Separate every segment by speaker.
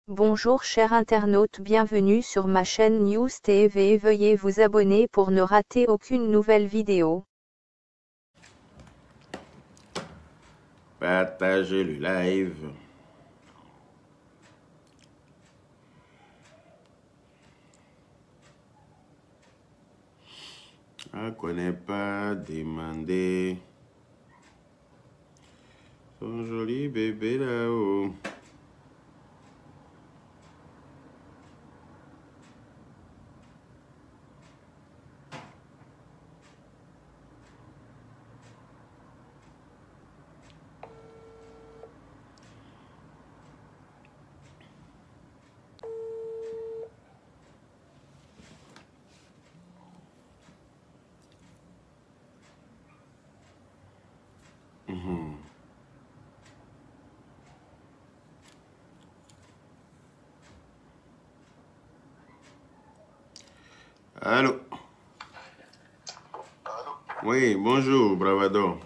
Speaker 1: Bonjour chers internautes, bienvenue sur ma chaîne News TV. Veuillez vous abonner pour ne rater aucune nouvelle vidéo.
Speaker 2: Partagez le live. On connaît pas demander son joli bébé là-haut. Allô?
Speaker 3: Allô?
Speaker 2: Oui, bonjour, Bravado.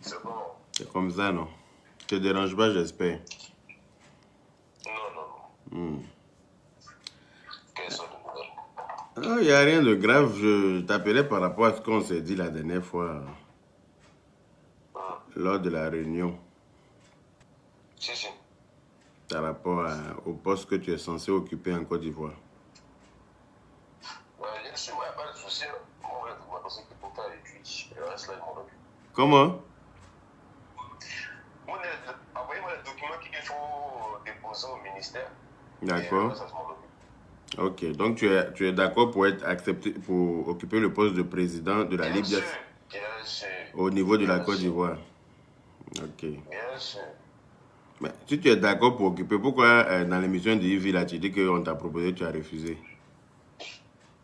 Speaker 3: C'est bon.
Speaker 2: C'est comme ça, non? Je te dérange pas, j'espère.
Speaker 3: Non. Quelles sont les nouvelles?
Speaker 2: Non, il n'y a rien de grave. Je t'appelais par rapport à ce qu'on s'est dit la dernière fois lors de la réunion.
Speaker 3: Si.
Speaker 2: Par rapport au poste que tu es censé occuper en Côte d'Ivoire.
Speaker 3: Ouais, bien sûr, il n'y a pas de souci. On va vous passer que pour faire l'étude. Le reste, là, ils m'ont occupé.
Speaker 2: Comment?
Speaker 3: Envoyez-moi les documents qu'il faut déposer au ministère.
Speaker 2: D'accord.
Speaker 3: Ça se m'en occupe.
Speaker 2: Ok, donc tu es d'accord pour être accepté, pour occuper le poste de président de la Libye
Speaker 3: Bien sûr.
Speaker 2: au niveau de la
Speaker 3: Bien
Speaker 2: Côte
Speaker 3: sûr.
Speaker 2: d'Ivoire. Ok.
Speaker 3: Bien sûr.
Speaker 2: Mais si tu es d'accord pour occuper, pourquoi dans l'émission de Yves, là, tu dis qu'on t'a proposé, tu as refusé?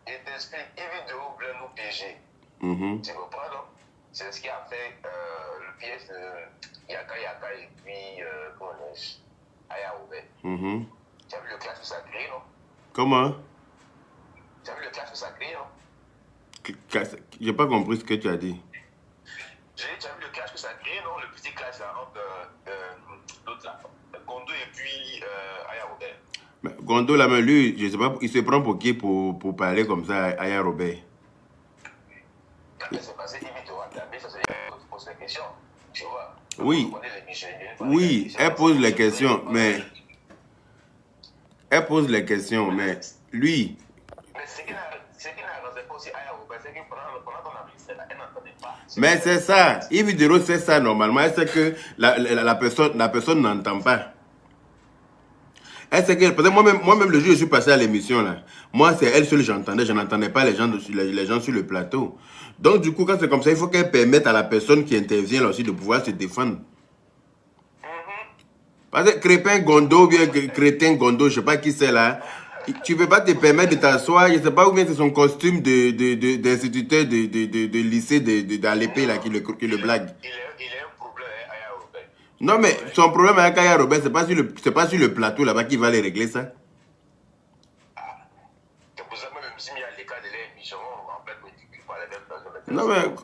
Speaker 3: Et t'explique, Yves de Oublen ou PG.
Speaker 2: Mhm.
Speaker 3: Tu comprends, non? C'est ce qui a fait le pièce de Yaka et puis, comment est-ce? Aya Oubé.
Speaker 2: Mhm.
Speaker 3: Tu as vu le clash que ça a créé, non?
Speaker 2: Comment?
Speaker 3: Tu as vu le clash que ça a créé, non?
Speaker 2: J'ai pas compris ce que tu as dit.
Speaker 3: Tu as vu le clash que ça a créé, non? Le petit clash là, entre l'autre là, Gondo et puis Aya Robert.
Speaker 2: Mais Gondo, là, mais lui, je sais pas, il se prend pour qui pour parler comme ça à Aya Robert?
Speaker 3: Quand c'est passé, il doit regarder, ça c'est tu poses la question, tu vois.
Speaker 2: Oui. Oui, elle pose les questions, mais... Elle pose les questions, mais lui...
Speaker 3: Mais ce qui n'arrangeait pas aussi Aya Robert, c'est que pendant ton administration, elle n'entendait pas.
Speaker 2: Mais c'est ça, Yves Dero c'est ça normalement, elle sait que la personne n'entend pas. Elle sait que, parce que moi-même le jour où je suis passé à l'émission là, moi c'est elle seule j'entendais, je n'entendais pas les gens sur le plateau. Donc du coup quand c'est comme ça, il faut qu'elle permette à la personne qui intervient là aussi de pouvoir se défendre. Parce que Crépin Gondo, ou bien Crétin Gondo, je sais pas qui c'est là, tu peux pas te permettre de t'asseoir, je sais pas où bien c'est son costume d'instituteur de lycée dans l'épée là qui le blague.
Speaker 3: Il a un problème avec Aya Robert.
Speaker 2: Non mais son problème avec Aya Robert, c'est pas sur le plateau là-bas qu'il va aller régler ça.
Speaker 3: C'est pour ça que même si il y a l'écart de l'émission, en fait, il parlait même pas de
Speaker 2: Non mais...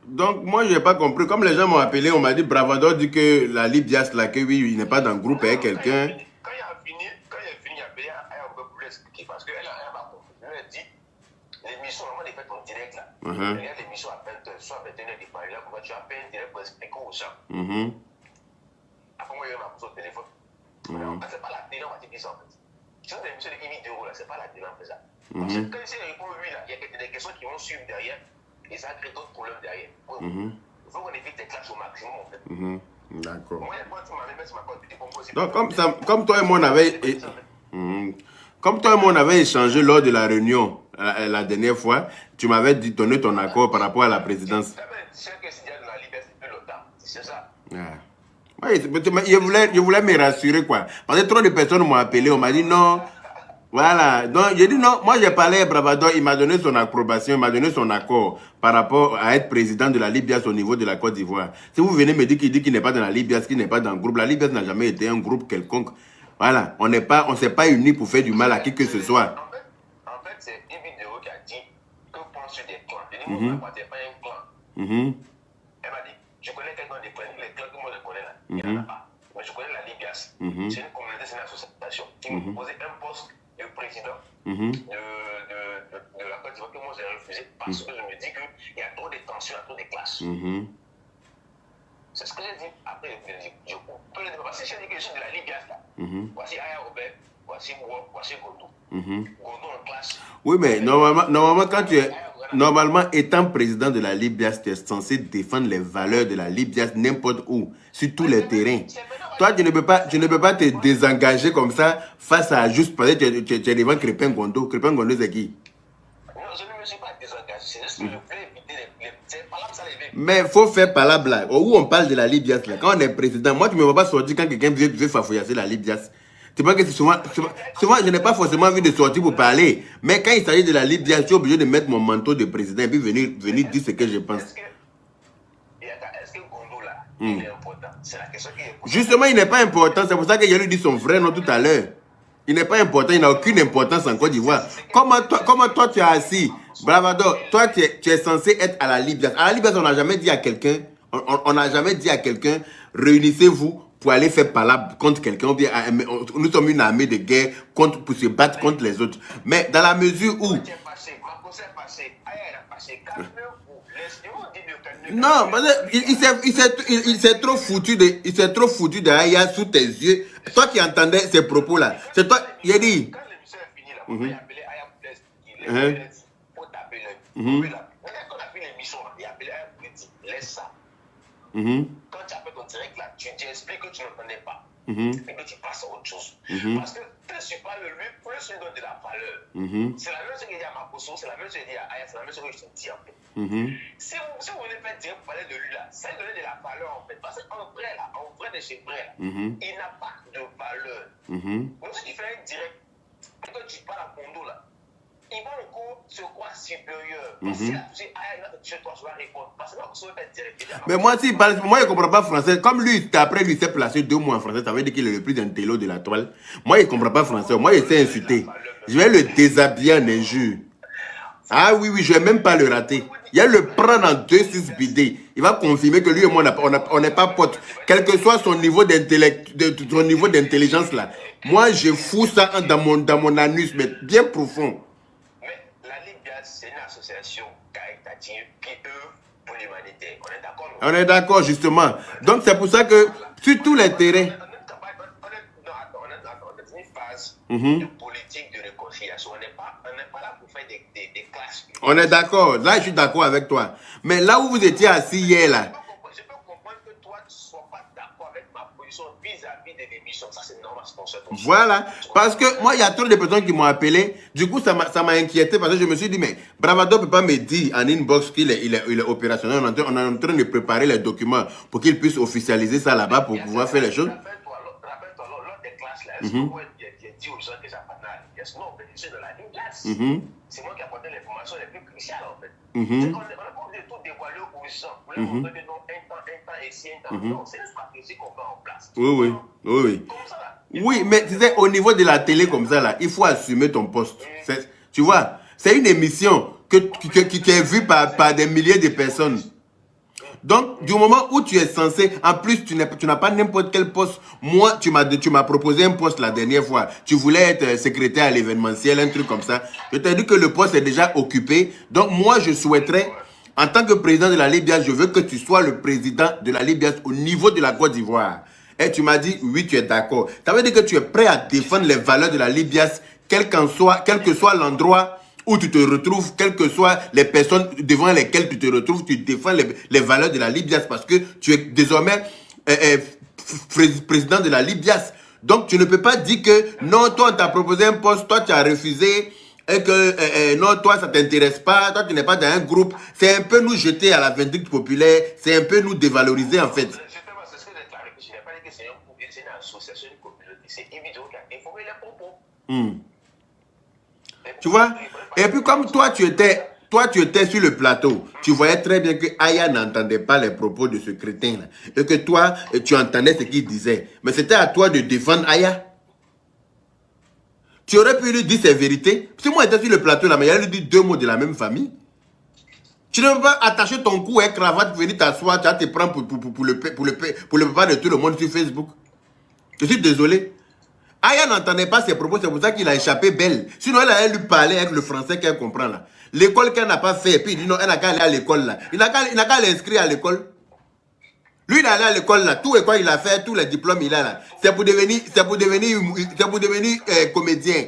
Speaker 2: Donc moi je n'ai pas compris, comme les gens m'ont appelé, on m'a dit Bravado dit que la Libye là, que oui, il n'est pas dans le groupe avec quelqu'un.
Speaker 3: Quand il a fini, il a appelé Aya Robert pour l'expliquer parce qu'elle m'a compris. Elle a dit, l'émission, normalement, elle est faite en direct là. Regarde l'émission à 20h, soit à 21h de Paris, là, comment tu appelles en direct pour expliquer aux gens. Après moi, il m'a posé au téléphone. C'est pas la télé, on va dire ça en fait. Si vous avez l'émission de vidéo là, c'est pas la télé, on fait ça. Parce que quand il répond lui là, il y a des questions qui vont suivre derrière. Et ça crée d'autres problèmes derrière. Il faut qu'on évite des clashs au maximum en fait.
Speaker 2: D'accord.
Speaker 3: Moi, quand tu m'avais mis sur ma quantité pour moi aussi.
Speaker 2: Donc comme toi et moi on avait échangé lors de la réunion la dernière fois, tu m'avais donné ton accord par rapport à la présidence.
Speaker 3: C'est ça.
Speaker 2: Oui, je voulais me rassurer quoi. Parce que trop de personnes m'ont appelé, on m'a dit non. Voilà, donc j'ai dit non, moi j'ai parlé à Bravado, il m'a donné son approbation, il m'a donné son accord par rapport à être président de la Libye au niveau de la Côte d'Ivoire. Si vous venez me dire qu'il n'est pas dans la Libye, qu'il n'est pas dans le groupe, la Libye n'a jamais été un groupe quelconque. Voilà, on s'est pas unis pour faire du mal à qui que ce soit.
Speaker 3: En fait, c'est une vidéo qui a dit que pense sur des clans. Je dis, moi, je n'appartiens pas à un clan. Elle m'a dit, je connais quelqu'un des clans, les clans que moi je connais là, il n'y en a pas. Moi, je connais la Libias. C'est une communauté, c'est une association qui me proposait un poste de président de la Côte d'Ivoire que moi j'ai refusé parce que je me dis qu'il y a trop de tensions, il y a trop de classes. C'est ce que j'ai dit. Après, je peux le dire. Parce que j'ai dit que je suis de la Libias là. Voici Aya Robert, voici moi, voici Gondo. Gondo en classe.
Speaker 2: Oui, mais normalement, quand tu es... Normalement, étant président de la Libias, tu es censé défendre les valeurs de la Libias n'importe où, sur tous les terrains. Toi, tu ne peux pas te désengager comme ça face à juste peut-être tu es devant Crépin Gondo. Crépin Gondo, c'est qui?
Speaker 3: Non, je ne me suis pas désengagé. C'est juste que je voulais éviter les palabres, ça les veut.
Speaker 2: Mais il faut faire palabre là. Où on parle de la Libias là. Quand on est président, moi, tu ne me vois pas sortir quand quelqu'un veut fafouillasser la Libias. C'est pas que c'est souvent, je n'ai pas forcément envie de sortir pour parler. Mais quand il s'agit de la Libias, je suis obligé de mettre mon manteau de président et puis venir dire ce que je pense.
Speaker 3: Est-ce que Gondo là, il est important? C'est la question qui est importante.
Speaker 2: Justement, il n'est pas important. C'est pour ça que j'ai lui dit son vrai nom tout à l'heure. Il n'est pas important. Il n'a aucune importance en Côte d'Ivoire. Comment toi tu es assis? Bravado, toi tu es censé être à la Libias. À la Libias, on n'a jamais dit à quelqu'un, réunissez-vous pour aller faire palabre contre quelqu'un. Nous sommes une armée de guerre pour se battre contre les autres. Mais dans la mesure où... Non, il s'est trop foutu de Aya sous tes yeux. Toi qui entendais ces propos-là, c'est toi, il a dit...
Speaker 3: Quand l'émission est finie, là, on va appeler Aya Blaise, il faut taper l'œil. Quand on a fait l'émission, il a appelé Aya Blaise, laisse ça. Quand tu appelles ton direct là, tu expliques que tu n'entendais pas. Et que tu passes à autre chose. Parce que plus tu parles de lui, plus tu lui donnes de la valeur. C'est la même chose qu'il dit à Makoso, c'est la même chose qu'il dit à Aya, c'est la même chose que je te dis en fait. Si vous venez faire direct pour parler de lui là, ça lui donne de la valeur en fait. Parce qu'en vrai là, en vrai de chez vrai là, il n'a pas de valeur. Donc si tu fais un direct et que tu parles à Kondo là, il va encore se croire supérieur. Parce qu'il a touché Aya, chez toi, je vais répondre. Parce que Makoso va faire direct.
Speaker 2: Mais moi, si moi, je ne comprends pas français. Comme lui, après lui, s'est placé 2 mois en français, ça veut dire qu'il est le plus intello de la toile. Moi, il ne comprend pas français. Moi, il s'est insulté. Je vais le déshabiller en injure. Ah oui, je ne vais même pas le rater. Il va le prendre en 2-6 bidets. Il va confirmer que lui et moi, on n'est pas potes. Quel que soit son niveau d'intelligence là. Moi, je fous ça dans mon anus, mais bien profond.
Speaker 3: Mais la Libias, c'est une association caritative qui œuvre pour l'humanité. On est d'accord?
Speaker 2: On est d'accord, justement. Donc, c'est pour ça que sur tous les terrains...
Speaker 3: On est dans une phase de politique de réconciliation. On n'est pas là pour faire des classes.
Speaker 2: On est d'accord. Là, je suis d'accord avec toi. Mais là où vous étiez assis hier, là...
Speaker 3: Je peux comprendre que toi, tu ne sois pas d'accord avec ma position vis-à-vis de l'émission. Ça, c'est normal.
Speaker 2: Voilà. Parce que moi, il y a trop de personnes qui m'ont appelé. Du coup, ça m'a inquiété parce que je me suis dit, mais Bravado ne peut pas me dire en inbox qu'il est opérationnel. On est en train de préparer les documents pour qu'il puisse officialiser ça là-bas pour pouvoir faire les choses.
Speaker 3: Rappelle-toi, lors des classes, là, est-ce que moi, j'ai dit aux gens que j'appartenais à l'IGAS? Non, je suis de la Libias. C'est moi qui apportais l'information les plus cruciales, en fait. On n'a pas envie de tout dévoiler aux gens. Pour les montrer que non, un temps, et si, un temps. Non, c'est une stratégie qu'on met en place.
Speaker 2: Oui.
Speaker 3: Comme ça, là.
Speaker 2: Oui, mais tu sais, au niveau de la télé comme ça, là, il faut assumer ton poste. Tu vois, c'est une émission qui est vue par des milliers de personnes. Donc, du moment où tu es censé, en plus, tu n'as pas n'importe quel poste. Moi, tu m'as proposé un poste la dernière fois. Tu voulais être secrétaire à l'événementiel, un truc comme ça. Je t'ai dit que le poste est déjà occupé. Donc, moi, je souhaiterais, en tant que président de la Libias, je veux que tu sois le président de la Libias au niveau de la Côte d'Ivoire. Et tu m'as dit, oui, tu es d'accord. Ça veut dire que tu es prêt à défendre les valeurs de la Libias, quel que soit l'endroit où tu te retrouves, quelles que soient les personnes devant lesquelles tu te retrouves, tu défends les valeurs de la Libias parce que tu es désormais président de la Libias. Donc, tu ne peux pas dire que non, toi, on t'a proposé un poste, toi, tu as refusé et que non, toi, ça ne t'intéresse pas, toi, tu n'es pas dans un groupe. C'est un peu nous jeter à la vindicte populaire, c'est un peu nous dévaloriser, en fait.
Speaker 3: C'est une association, une communauté. C'est évident qu'il a informé les propos.
Speaker 2: Tu vois? Et puis comme toi, tu étais sur le plateau, tu voyais très bien que Aya n'entendait pas les propos de ce crétin-là. Et que toi, tu entendais ce qu'il disait. Mais c'était à toi de défendre Aya. Tu aurais pu lui dire ses vérités. Si moi j'étais sur le plateau là, mais il allait lui dire 2 mots de la même famille. Tu ne peux pas attacher ton cou à une cravate pour venir t'asseoir, tu vas te prendre pour le papa de tout le monde sur Facebook. Je suis désolé. Aya n'entendait pas ses propos, c'est pour ça qu'il a échappé belle. Sinon, elle allait lui parler avec le français qu'elle comprend là. L'école qu'elle n'a pas fait, et puis il dit non, elle n'a qu'à aller à l'école là. Il n'a qu'à l'inscrire à l'école. Lui, il est allé à l'école là. Tout école, il a fait, tous les diplômes, il a là. C'est pour devenir comédien.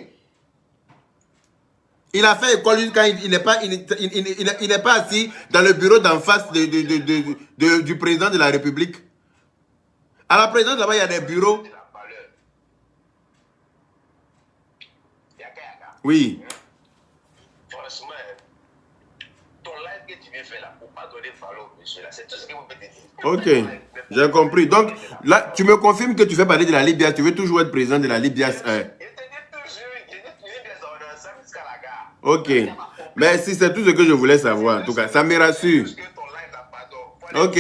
Speaker 2: Il a fait école jusqu'à il n'est pas assis dans le bureau d'en face du président de la République. À la présidence là-bas, il y a des bureaux. Oui.
Speaker 3: Franchement, ton live que tu viens faire là, pour pas donner valeur au monsieur là, c'est tout ce que vous pouvez dire.
Speaker 2: Ok, j'ai compris. Donc, là, tu me confirmes que tu fais partie de la Libya, tu veux toujours être président de la Libya. Ok. Merci, c'est tout ce que je voulais savoir. En tout cas, ça me rassure. Ok,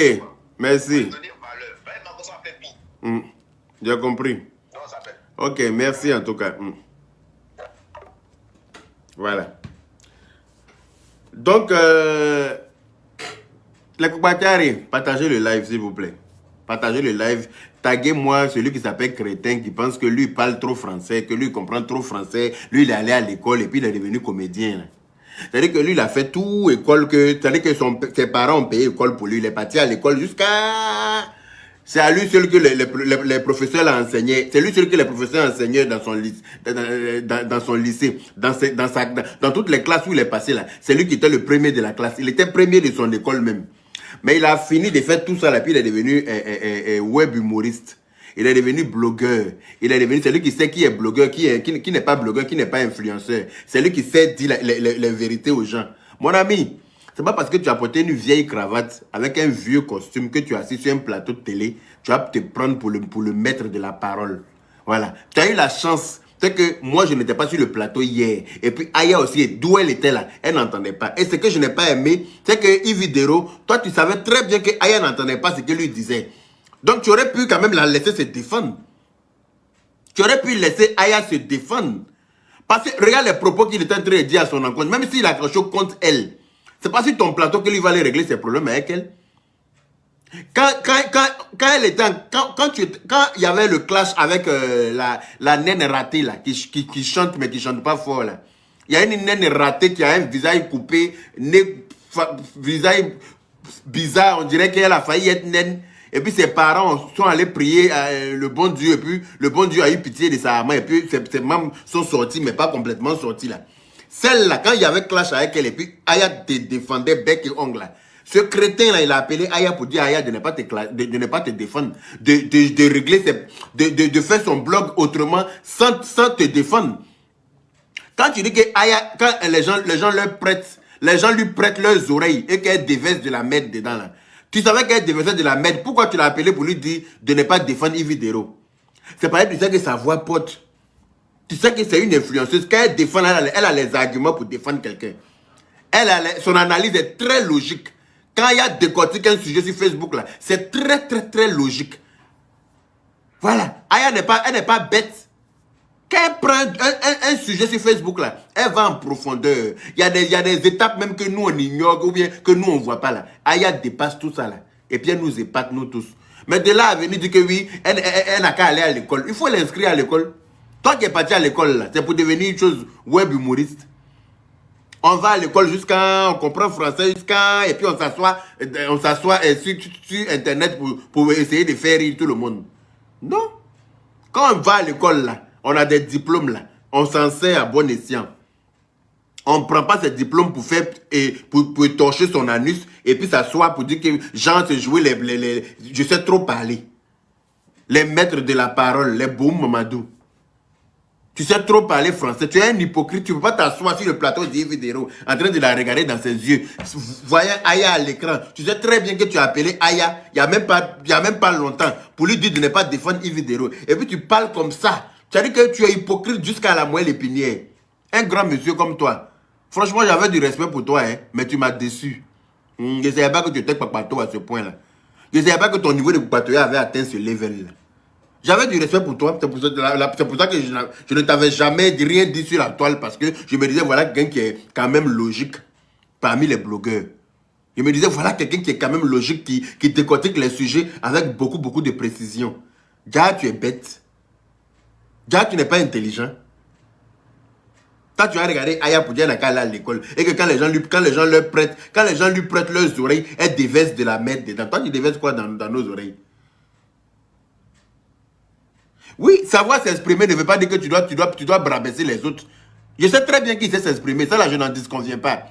Speaker 2: merci. J'ai compris. Ok, merci en tout cas. Voilà. Donc, les Koubatiari, partagez le live s'il vous plaît. Partagez le live. Taguez-moi celui qui s'appelle Crétin, qui pense que lui il parle trop français, que lui il comprend trop français. Lui il est allé à l'école et puis il est devenu comédien. C'est-à-dire que lui il a fait tout école, c'est-à-dire que ses parents ont payé école pour lui. Il est parti à l'école jusqu'à... C'est à lui seul que les professeurs l'ont enseigné. C'est lui seul que les professeurs enseignaient dans son lycée, dans toutes les classes où il est passé là. C'est lui qui était le premier de la classe. Il était premier de son école même. Mais il a fini de faire tout ça là, puis il est devenu web humoriste. Il est devenu blogueur. Il est devenu celui qui sait qui est blogueur, qui n'est pas blogueur, qui n'est pas influenceur. C'est lui qui sait dire les vérités aux gens. Mon ami, c'est pas parce que tu as porté une vieille cravate avec un vieux costume que tu es assis sur un plateau de télé, tu vas te prendre pour le maître de la parole. Voilà. Tu as eu la chance. C'est que moi, je n'étais pas sur le plateau hier. Et puis, Aya aussi, d'où elle était là, elle n'entendait pas. Et ce que je n'ai pas aimé, c'est que Yvidero, toi, tu savais très bien que Aya n'entendait pas ce que lui disait. Donc, tu aurais pu quand même la laisser se défendre. Tu aurais pu laisser Aya se défendre. Parce que, regarde les propos qu'il était en train de dire à son encontre. Même s'il a quelque chose contre elle, c'est pas sur ton plateau que lui va aller régler ses problèmes avec elle. Quand il y avait le clash avec la naine ratée là, qui chante mais qui chante pas fort là. Il y a une naine ratée qui a un visage coupé, visage bizarre, on dirait qu'elle a failli être naine. Et puis ses parents sont allés prier le bon Dieu, et puis le bon Dieu a eu pitié de sa maman, et puis ses membres sont sortis, mais pas complètement sortis là. Celle-là, quand il y avait clash avec elle, et puis Aya te défendait bec et ongle là. Ce crétin-là, il a appelé Aya pour dire à Aya de ne pas te défendre, de régler, de faire son blog autrement sans te défendre. Quand tu dis que Aya, quand les gens lui prêtent leurs oreilles et qu'elle déverse de la merde dedans là, tu savais qu'elle déversait de la merde, pourquoi tu l'as appelé pour lui dire de ne pas défendre Yvidero? C'est pareil, tu sais que sa voix porte. Tu sais que c'est une influenceuse, quand elle défend, elle a les arguments pour défendre quelqu'un. Son analyse est très logique. Quand il y a décortiqué un sujet sur Facebook, là, c'est très logique. Voilà. Aya elle n'est pas bête. Quand elle prend un sujet sur Facebook, là, elle va en profondeur. Il y a des étapes même que nous, on ignore ou bien que nous, on ne voit pas. Là. Aya dépasse tout ça. Là. Et puis, elle nous épate, nous tous. Mais de là à venir dire que oui, elle n'a qu'à aller à l'école. Il faut l'inscrire à l'école. Toi qui es parti à l'école, là, c'est pour devenir une chose web humoriste. On va à l'école jusqu'à, on comprend français jusqu'à, et puis on s'assoit sur Internet pour essayer de faire rire tout le monde. Non. Quand on va à l'école, là, on a des diplômes, là, on s'en sert à bon escient. On ne prend pas ces diplômes pour faire, pour torcher son anus, et puis s'asseoir pour dire que Jean se jouait je sais trop parler. Les maîtres de la parole, les Boum Mamadou. Tu sais trop parler français, tu es un hypocrite, tu ne peux pas t'asseoir sur le plateau d'Yvidero en train de la regarder dans ses yeux, voyant Aya à l'écran. Tu sais très bien que tu as appelé Aya il n'y a même pas longtemps pour lui dire de ne pas défendre Yvidero. Et puis tu parles comme ça. Tu as dit que tu es hypocrite jusqu'à la moelle épinière. Un grand monsieur comme toi. Franchement, j'avais du respect pour toi, hein, mais tu m'as déçu. Je ne savais pas que tu étais papato à ce point-là. Je ne savais pas que ton niveau de papatoya avait atteint ce level-là. J'avais du respect pour toi, c'est pour ça que je ne t'avais jamais rien dit sur la toile, parce que je me disais, voilà quelqu'un qui est quand même logique parmi les blogueurs. Je me disais, voilà quelqu'un qui est quand même logique, qui décortique les sujets avec beaucoup de précision. Gars, tu es bête. Déjà, tu n'es pas intelligent. Toi, tu as regardé Aya pour dire à l'école. Et que quand les gens lui prêtent leurs oreilles, elles déversent de la merde dedans. Toi, tu déverses quoi dans nos oreilles? Oui, savoir s'exprimer ne veut pas dire que tu dois brabesser les autres. Je sais très bien qu'il sait s'exprimer. Ça, là, je n'en disconviens pas.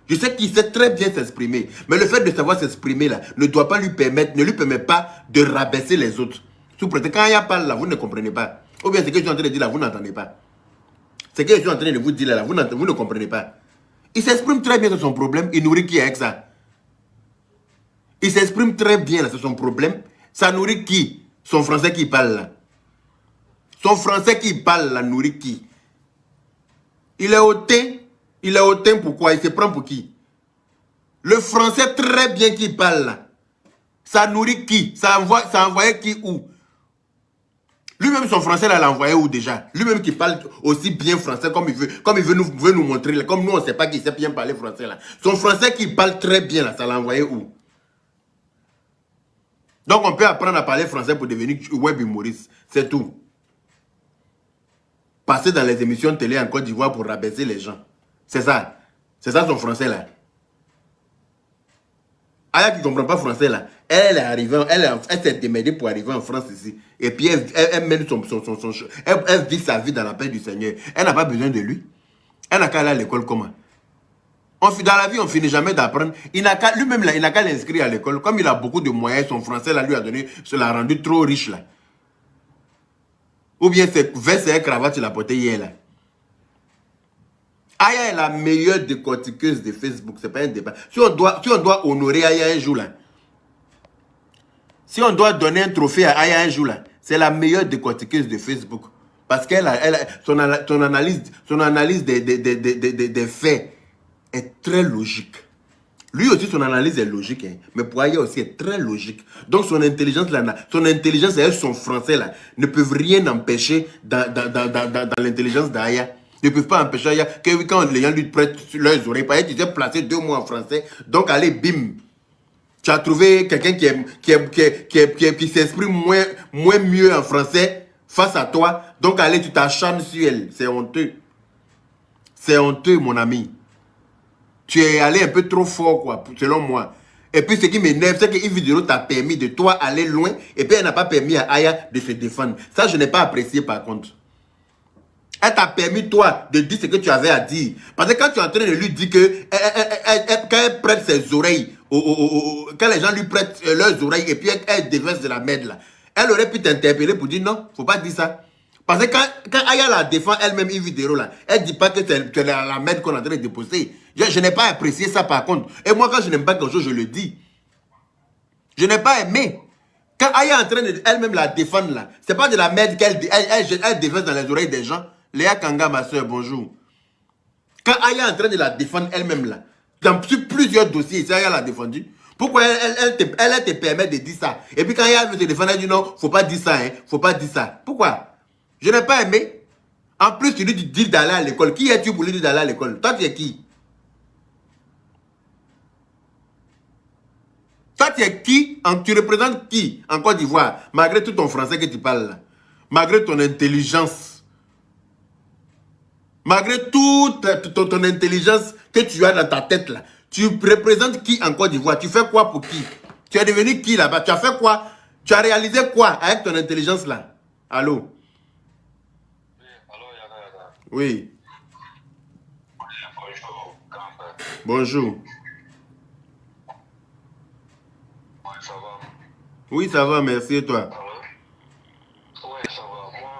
Speaker 2: Je sais qu'il sait très bien s'exprimer. Mais le fait de savoir s'exprimer, là, ne lui permet pas de rabaisser les autres. Sous prétexte, quand Aya parle, là, vous ne comprenez pas. Ou bien ce que je suis en train de dire, là, vous n'entendez pas. Ce que je suis en train de vous dire, là, vous ne comprenez pas. Il s'exprime très bien sur son problème. Il nourrit qui avec ça? Il s'exprime très bien là, sur son problème. Ça nourrit qui? Son français qui parle là. Son français qui parle là, nourrit qui? Il est hautain. Il est hautain pourquoi? Il se prend pour qui? Le français très bien qu'il parle là. Ça nourrit qui? Ça envoie qui où? Lui-même, son français, là, l'a envoyé où déjà? Lui-même qui parle aussi bien français comme il veut nous montrer. Là. Comme nous, on ne sait pas qu'il sait bien parler français. Là. Son français qui parle très bien, là, ça l'a envoyé où? Donc, on peut apprendre à parler français pour devenir web humoriste. C'est tout. Passer dans les émissions télé en Côte d'Ivoire pour rabaisser les gens. C'est ça. C'est ça son français, là. Aya qui ne comprend pas français, là. Elle est arrivée, elle s'est démerdée pour arriver en France ici. Et puis elle mène elle vit sa vie dans la paix du Seigneur. Elle n'a pas besoin de lui. Elle n'a qu'à aller à l'école comment? Dans la vie, on ne finit jamais d'apprendre. Lui-même, il n'a qu'à l'inscrire à l'école. Comme il a beaucoup de moyens, son français là, lui a donné, cela l'a rendu trop riche là. Ou bien c'est veste et cravate qu'il a porté hier là. Aya est la meilleure décortiqueuse de Facebook. C'est pas un débat. Si on doit honorer Aya un jour là. Si on doit donner un trophée à Aya un jour là, c'est la meilleure décortiqueuse de Facebook. Parce qu'elle son analyse des faits est très logique. Lui aussi, son analyse est logique. Hein, mais pour Aya aussi, est très logique. Donc son intelligence et son français là, ne peuvent rien empêcher dans l'intelligence d'Aya. Ne peuvent pas empêcher Aya que quand les gens lui prêtent leurs oreilles, par exemple, tu t'es placé 2 mois en français, donc allez, bim. Tu as trouvé quelqu'un qui s'exprime moins mieux en français face à toi. Donc, allez, tu t'acharnes sur elle. C'est honteux. C'est honteux, mon ami. Tu es allé un peu trop fort, quoi, selon moi. Et puis, ce qui m'énerve, c'est qu'une vidéo t'a permis de toi aller loin. Et puis, elle n'a pas permis à Aya de se défendre. Ça, je n'ai pas apprécié, par contre. Elle t'a permis, toi, de dire ce que tu avais à dire. Parce que quand tu es en train de lui dire que quand elle prête ses oreilles, quand les gens lui prêtent leurs oreilles et puis elle déverse de la merde là, elle aurait pu t'interpeller pour dire non, faut pas dire ça. Parce que quand Aya la défend elle-même une vidéo là, elle dit pas que c'est la merde qu'on est en train de déposer. Je n'ai pas apprécié ça par contre. Et moi quand je n'aime pas quelque chose, je le dis. Je n'ai pas aimé. Quand Aya est en train de elle-même la défendre là, c'est pas de la merde qu'elle déverse dans les oreilles des gens. Léa Kanga, ma soeur, bonjour. Quand Aya est en train de la défendre elle-même là, dans plusieurs dossiers, Aya l'a défendu. Pourquoi elle te permet de dire ça? Et puis quand Aya veut se défendre, elle dit non, faut pas dire ça, hein, faut pas dire ça. Pourquoi? Je n'ai pas aimé. En plus, tu lui dis d'aller à l'école. Qui es-tu pour lui dire d'aller à l'école? Toi, tu es qui? Toi, tu es qui? Tu représentes qui en Côte d'Ivoire? Malgré tout ton français que tu parles là. Malgré ton intelligence. Malgré toute ton intelligence que tu as dans ta tête là, tu représentes qui en Côte d'Ivoire? Tu fais quoi pour qui? Tu es devenu qui là-bas? Tu as fait quoi? Tu as réalisé quoi avec ton intelligence là? Allô?
Speaker 3: Oui, allô, Yana.
Speaker 2: Oui.
Speaker 3: Bonjour, grand-père.
Speaker 2: Bonjour.
Speaker 3: Ouais, ça va?
Speaker 2: Oui, ça va, merci et toi?
Speaker 3: Allô? Oui, ça va. Moi,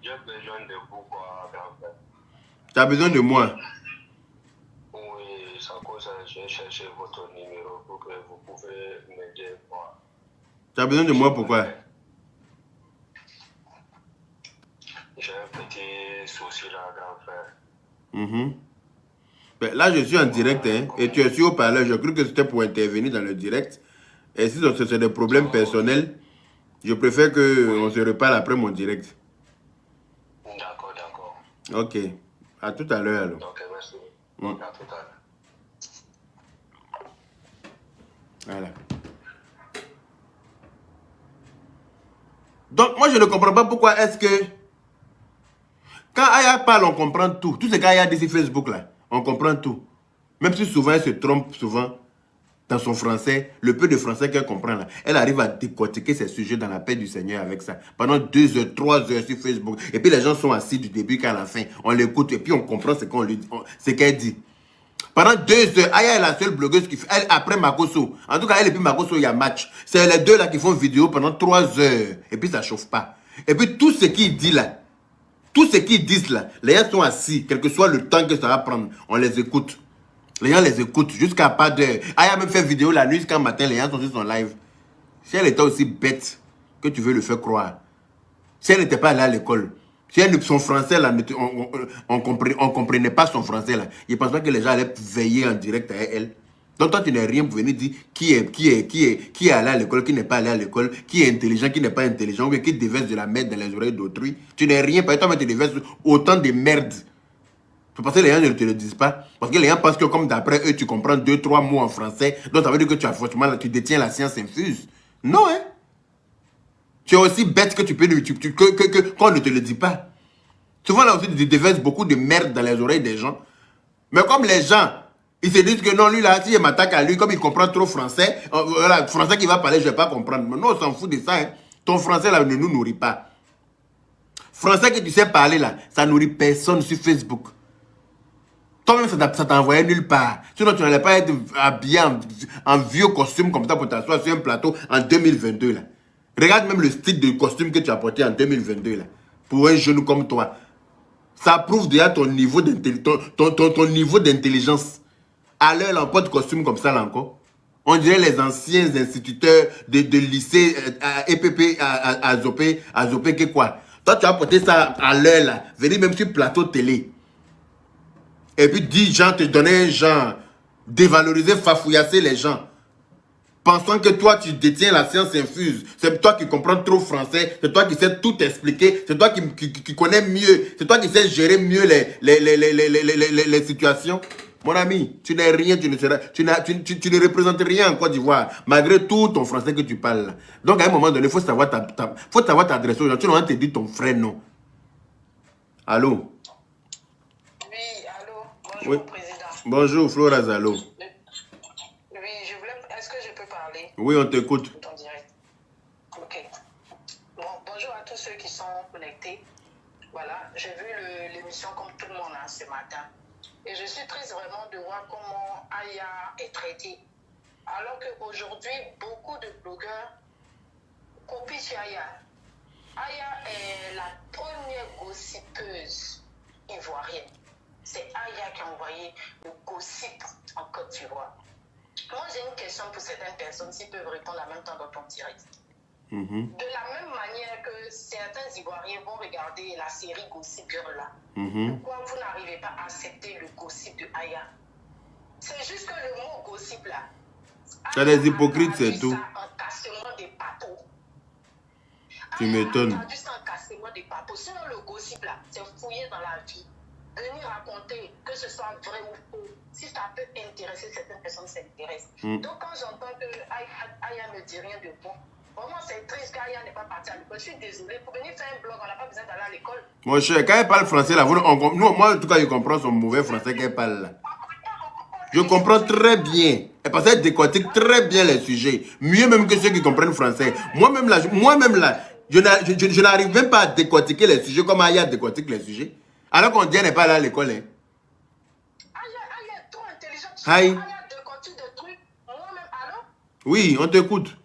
Speaker 3: j'ai besoin de vous, quoi, grand-père.
Speaker 2: Tu as besoin de moi?
Speaker 3: Oui, c'est à cause j'ai cherché votre numéro pour que vous pouvez m'aider, quoi.
Speaker 2: Tu as besoin de moi pourquoi?
Speaker 3: J'ai un petit souci là, grand-père.
Speaker 2: Ben, là, je suis en direct, hein, et tu es sur haut-parleur. Je crois que c'était pour intervenir dans le direct. Et si c'est des problèmes personnels, je préfère qu'on se reparle après mon direct.
Speaker 3: D'accord, d'accord.
Speaker 2: Ok. À tout à l'heure, alors.
Speaker 3: Ok, merci. À tout à l'heure.
Speaker 2: Voilà. Donc, moi, je ne comprends pas pourquoi est-ce que Quand Aya parle, on comprend tout. Tout ce qu'Aya dit sur Facebook, là, on comprend tout. Même si souvent, elle se trompe souvent dans son français, le peu de français qu'elle comprend, là, elle arrive à décortiquer ses sujets dans la paix du Seigneur avec ça. Pendant 2 heures, 3 heures sur Facebook. Et puis les gens sont assis du début qu'à la fin. On l'écoute et puis on comprend ce qu'elle dit. Pendant 2 heures, Aya est la seule blogueuse qui fait, elle, après Makoso. En tout cas, elle et puis Makoso, il y a match. C'est les deux là qui font vidéo pendant 3 heures. Et puis ça chauffe pas. Et puis tout ce qu'il dit là, tout ce qu'ils disent là, les gens sont assis, quel que soit le temps que ça va prendre, on les écoute. Les gens les écoutent jusqu'à pas d'heure. Aya a même fait vidéo la nuit jusqu'à matin, les gens sont sur son live. Si elle était aussi bête que tu veux le faire croire, si elle n'était pas allée à l'école, si elle, son français là, on comprenait pas son français là, il ne pense pas que les gens allaient veiller en direct à elle. Donc toi tu n'es rien pour venir dire qui est allé à l'école, qui n'est pas allé à l'école, qui est intelligent, qui n'est pas intelligent, ou qui déverse de la merde dans les oreilles d'autrui. Tu n'es rien, parce que toi tu déverses autant de merde. Parce que les gens ne te le disent pas. Parce que les gens pensent que comme d'après eux, tu comprends 2-3 mots en français. Donc ça veut dire que tu détiens la science infuse. Non, hein. Tu es aussi bête que tu peux qu'on ne te le dit pas. Souvent là aussi, tu déverses beaucoup de merde dans les oreilles des gens. Mais comme les gens, ils se disent que non, lui là, si je m'attaque à lui, comme il comprend trop français, voilà, français qu'il va parler, je ne vais pas comprendre. Mais non, on s'en fout de ça, hein. Ton français là ne nous nourrit pas. Français que tu sais parler là, ça nourrit personne sur Facebook. Toi-même, ça t'envoyait nulle part. Sinon, tu n'allais pas être habillé en vieux costume comme ça pour t'asseoir sur un plateau en 2022. Là. Regarde même le style de costume que tu as porté en 2022. Là, pour un jeune comme toi. Ça prouve déjà ton niveau d'intelligence. À l'heure, on porte costume comme ça là encore. On dirait les anciens instituteurs de lycée EPP à Zopé, que quoi. Toi, tu as porté ça à l'heure là. Venir même sur plateau télé. Et puis 10 gens te donnaient un genre, dévaloriser, fafouillasser les gens. Pensant que toi, tu détiens la science infuse. C'est toi qui comprends trop français. C'est toi qui sais tout expliquer. C'est toi qui connais mieux. C'est toi qui sais gérer mieux les situations. Mon ami, tu n'es rien, tu ne représentes rien en Côte d'Ivoire. Malgré tout ton français que tu parles. Donc à un moment donné, il faut savoir t'adresser aux gens. Tu n'as pas te dire ton frère, non. Allô?
Speaker 4: Bonjour, oui. Président.
Speaker 2: Bonjour, Flora Zalo.
Speaker 4: Oui, est-ce que je peux parler?
Speaker 2: Oui, on t'écoute.
Speaker 4: Ok. Bon, bonjour à tous ceux qui sont connectés. Voilà, j'ai vu l'émission comme tout le monde hein, ce matin. Et je suis triste vraiment de voir comment Aya est traitée. Alors qu'aujourd'hui, beaucoup de blogueurs copient sur Aya. Aya est la première gossipeuse ivoirienne. C'est Aya qui a envoyé le gossip en Côte d'Ivoire. Moi, j'ai une question pour certaines personnes, s'ils peuvent répondre en même temps dans ton direct. De la même manière que certains Ivoiriens vont regarder la série Gossip Girl là, pourquoi vous n'arrivez pas à accepter le gossip de Aya? C'est juste que le mot gossip là,
Speaker 2: c'est des hypocrites, c'est tout.
Speaker 4: Un cassement des papos.
Speaker 2: Tu m'étonnes.
Speaker 4: Juste un cassement des papos. Sinon, le gossip là, c'est fouiller dans la vie. Venir raconter, que ce soit vrai ou faux, si ça peut intéresser certaines personnes, ça intéresse. Donc quand j'entends que Aya ne dit rien de bon, vraiment c'est triste qu'Aya n'est pas partie à l'école. Je suis désolée, pour venir faire un blog, on n'a pas besoin d'aller à l'école.
Speaker 2: Mon cher, quand elle parle français là, moi en tout cas je comprends son mauvais français qu'elle parle là. Je comprends très bien. Parce qu'elle décortique très bien les sujets. Mieux même que ceux qui comprennent français. Moi-même là, je n'arrive même pas à décortiquer les sujets comme Aya décortique les sujets. Alors qu'on dit qu'elle n'est pas là à l'école. Hein.
Speaker 4: Aya est trop intelligente.
Speaker 2: Aïe.
Speaker 4: Aya décortique des trucs. Moi-même, alors?
Speaker 2: Oui, on t'écoute.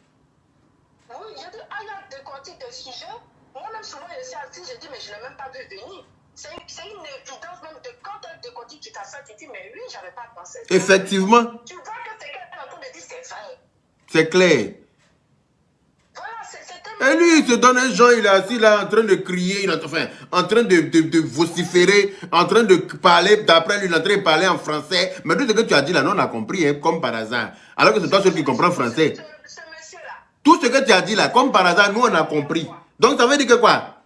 Speaker 4: Oui, j'ai dit Aya décortique des sujets. Moi-même, souvent, je suis assis, je dis, mais je ne l'ai même pas vu venir. C'est une évidence même de quand elle décortique, tu t'assois, tu dis, mais oui, je n'avais pas pensé.
Speaker 2: Effectivement.
Speaker 4: Tu vois que c'est quelqu'un en train de dire, c'est vrai.
Speaker 2: C'est clair. Et lui, il se donne un genre, il est assis là en train de crier, en train de vociférer, en train de parler, d'après lui, il est en train de parler en français. Mais tout ce que tu as dit là, nous on a compris, hein, comme par hasard. Alors que c'est toi seul qui comprends français. Tout ce que tu as dit là, comme par hasard, nous on a compris. Donc ça veut dire que quoi?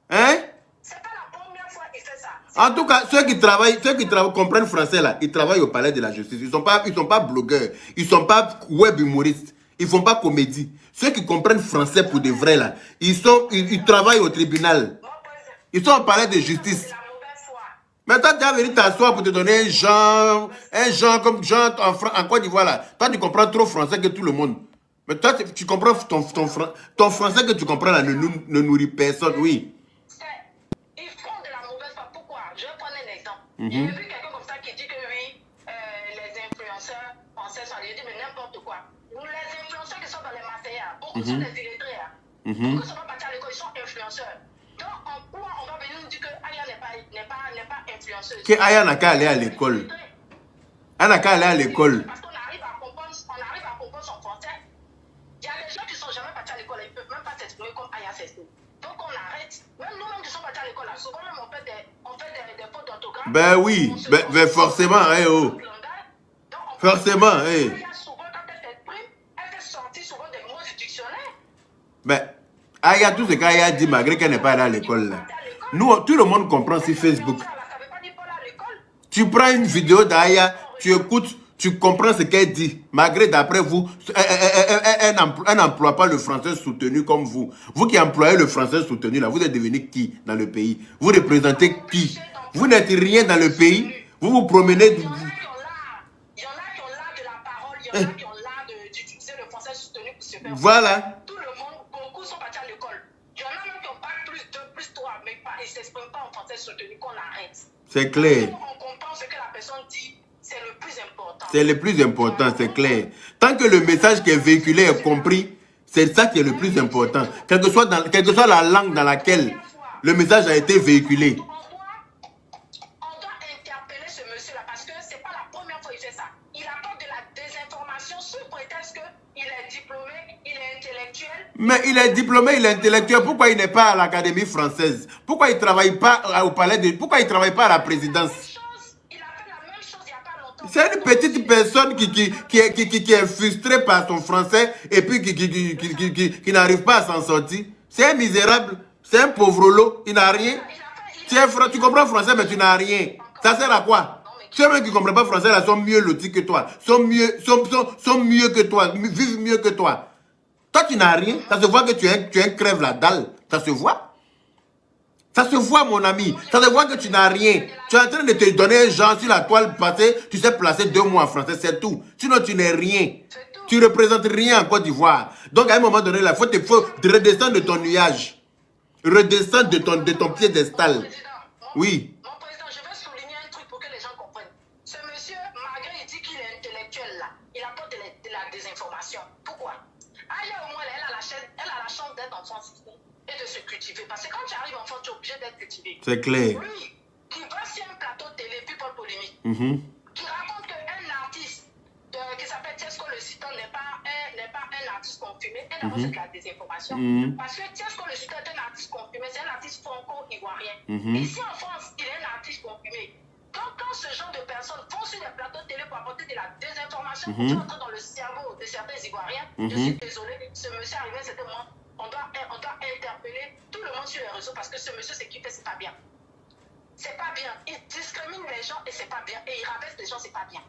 Speaker 2: Hein?
Speaker 4: C'est pas la première fois qu'il fait ça.
Speaker 2: En tout cas, ceux qui comprennent français là, ils travaillent au palais de la justice. Ils sont pas blogueurs, ils sont pas web humoristes, ils font pas comédie. Ceux qui comprennent français pour de vrai là, ils travaillent au tribunal. Ils sont au palais de justice. Mais toi, tu as venu t'asseoir pour te donner un genre comme genre en Côte d'Ivoire là. Toi, tu comprends trop français que tout le monde. Mais toi, tu comprends ton français que tu comprends là ne nourrit personne, oui.
Speaker 4: Ils font de la mauvaise foi. Pourquoi? Je vais prendre un exemple. J'ai vu quelqu'un comme ça qui dit que oui, les influenceurs français sont allés dire mais n'importe quoi. Les influenceurs qui sont dans les Marseillais, beaucoup sont des illettrés. Beaucoup sont pas partis à l'école, ils sont influenceurs. Donc, en quoi on va venir nous dire que Aya n'est pas influenceuse?
Speaker 2: Que Aya n'a qu'à aller à l'école. Aya n'a qu'à aller à l'école.
Speaker 4: Parce qu'on arrive à comprendre son français. Il y a des gens qui ne sont jamais partis à l'école, ils ne peuvent même pas s'exprimer comme Aya s'exprime. Donc, on arrête. Même nous-mêmes qui sommes partis à l'école, souvent même on fait des fautes d'orthographe.
Speaker 2: Ben oui, ben forcément, eh oh. Forcément, eh.
Speaker 4: Souvent, quand elle s'exprime, elle fait sortir souvent des mots du dictionnaire.
Speaker 2: Ben, Aya, tout ce qu'Aya dit, malgré qu'elle n'est pas allée à l'école là. Nous, tout le monde comprend sur Facebook. Tu prends une vidéo d'Aya, tu écoutes, tu comprends ce qu'elle dit. Malgré d'après vous, elle n'emploie pas le français soutenu comme vous. Vous qui employez le français soutenu là, vous êtes devenu qui dans le pays? Vous représentez qui? Vous n'êtes rien dans le pays. Vous vous promenez.
Speaker 4: Il y en a qui ont l'art de la parole, il y en a qui ont l'art d'utiliser le français soutenu pour se faire.
Speaker 2: Voilà.
Speaker 4: Tout le monde, beaucoup sont partis à l'école. Il y en a même qui ont pas plus 2, plus 3, mais ils ne s'expriment pas en français soutenu, qu'on arrête.
Speaker 2: C'est clair.
Speaker 4: On comprend ce que la personne dit, c'est le plus important.
Speaker 2: C'est le plus important, c'est clair. Tant que le message qui est véhiculé est compris, c'est ça qui est le plus important. Quelle que soit la langue dans laquelle le message a été véhiculé.
Speaker 4: On doit interpeller ce monsieur-là parce que ce n'est pas la première fois qu'il fait ça. Il apporte de la désinformation sous prétexte qu'il est diplômé, il est intellectuel.
Speaker 2: Mais il est diplômé, il est intellectuel. Pourquoi il n'est pas à l'Académie française? Pourquoi il ne travaille pas au palais de... Pourquoi il ne travaille pas à la présidence?
Speaker 4: Il a fait la même chose il n'y a pas longtemps.
Speaker 2: C'est une petite personne qui est frustrée par son français et puis qui n'arrive pas à s'en sortir. C'est un misérable, c'est un pauvre-lot, il n'a rien. Tu comprends français mais tu n'as rien. Ça sert à quoi? Ceux qui ne comprennent pas français là sont mieux lotis que toi, sont mieux que toi, vivent mieux que toi. Toi tu n'as rien, ça se voit que tu es un crève la dalle, ça se voit. Ça se voit, mon ami. Ça se voit que tu n'as rien. Tu es en train de te donner un genre sur la toile passée. Tu sais placer 2 mots en français, c'est tout. Sinon, tu n'es rien. Tu ne représentes rien en Côte d'Ivoire. Donc, à un moment donné, il faut redescendre de ton nuage. Redescendre de ton piédestal. Oui.
Speaker 4: Mon président, je vais souligner un truc pour que les gens comprennent. Ce monsieur, malgré il dit qu'il est intellectuel là, il apporte de la désinformation. Pourquoi? Aya, au moins, elle a la chance d'être enfant et de se cultiver. Parce que quand tu arrives enfant, tu es obligé d'être cultivé.
Speaker 2: C'est clair.
Speaker 4: Lui, qui va sur un plateau de télé, puis Paul Polémique, qui raconte qu'un artiste qui s'appelle Tiesco le Citan n'est pas un artiste confirmé, et d'abord c'est de la désinformation. Parce que Tiesco le Citan est un artiste confirmé, c'est un artiste franco-ivoirien. Ici en France, il est un artiste confirmé. Donc quand ce genre de personnes vont sur des plateaux de télé pour apporter de la désinformation, pour entrer dans le cerveau de certains Ivoiriens, je suis désolé, ce monsieur arrivé, c'était moi. On doit interpeller tout le monde sur les réseaux parce que ce monsieur, ce qu'il fait, c'est pas bien. C'est pas bien. Il discrimine les gens et c'est pas bien. Et il rabaisse les gens, c'est pas bien.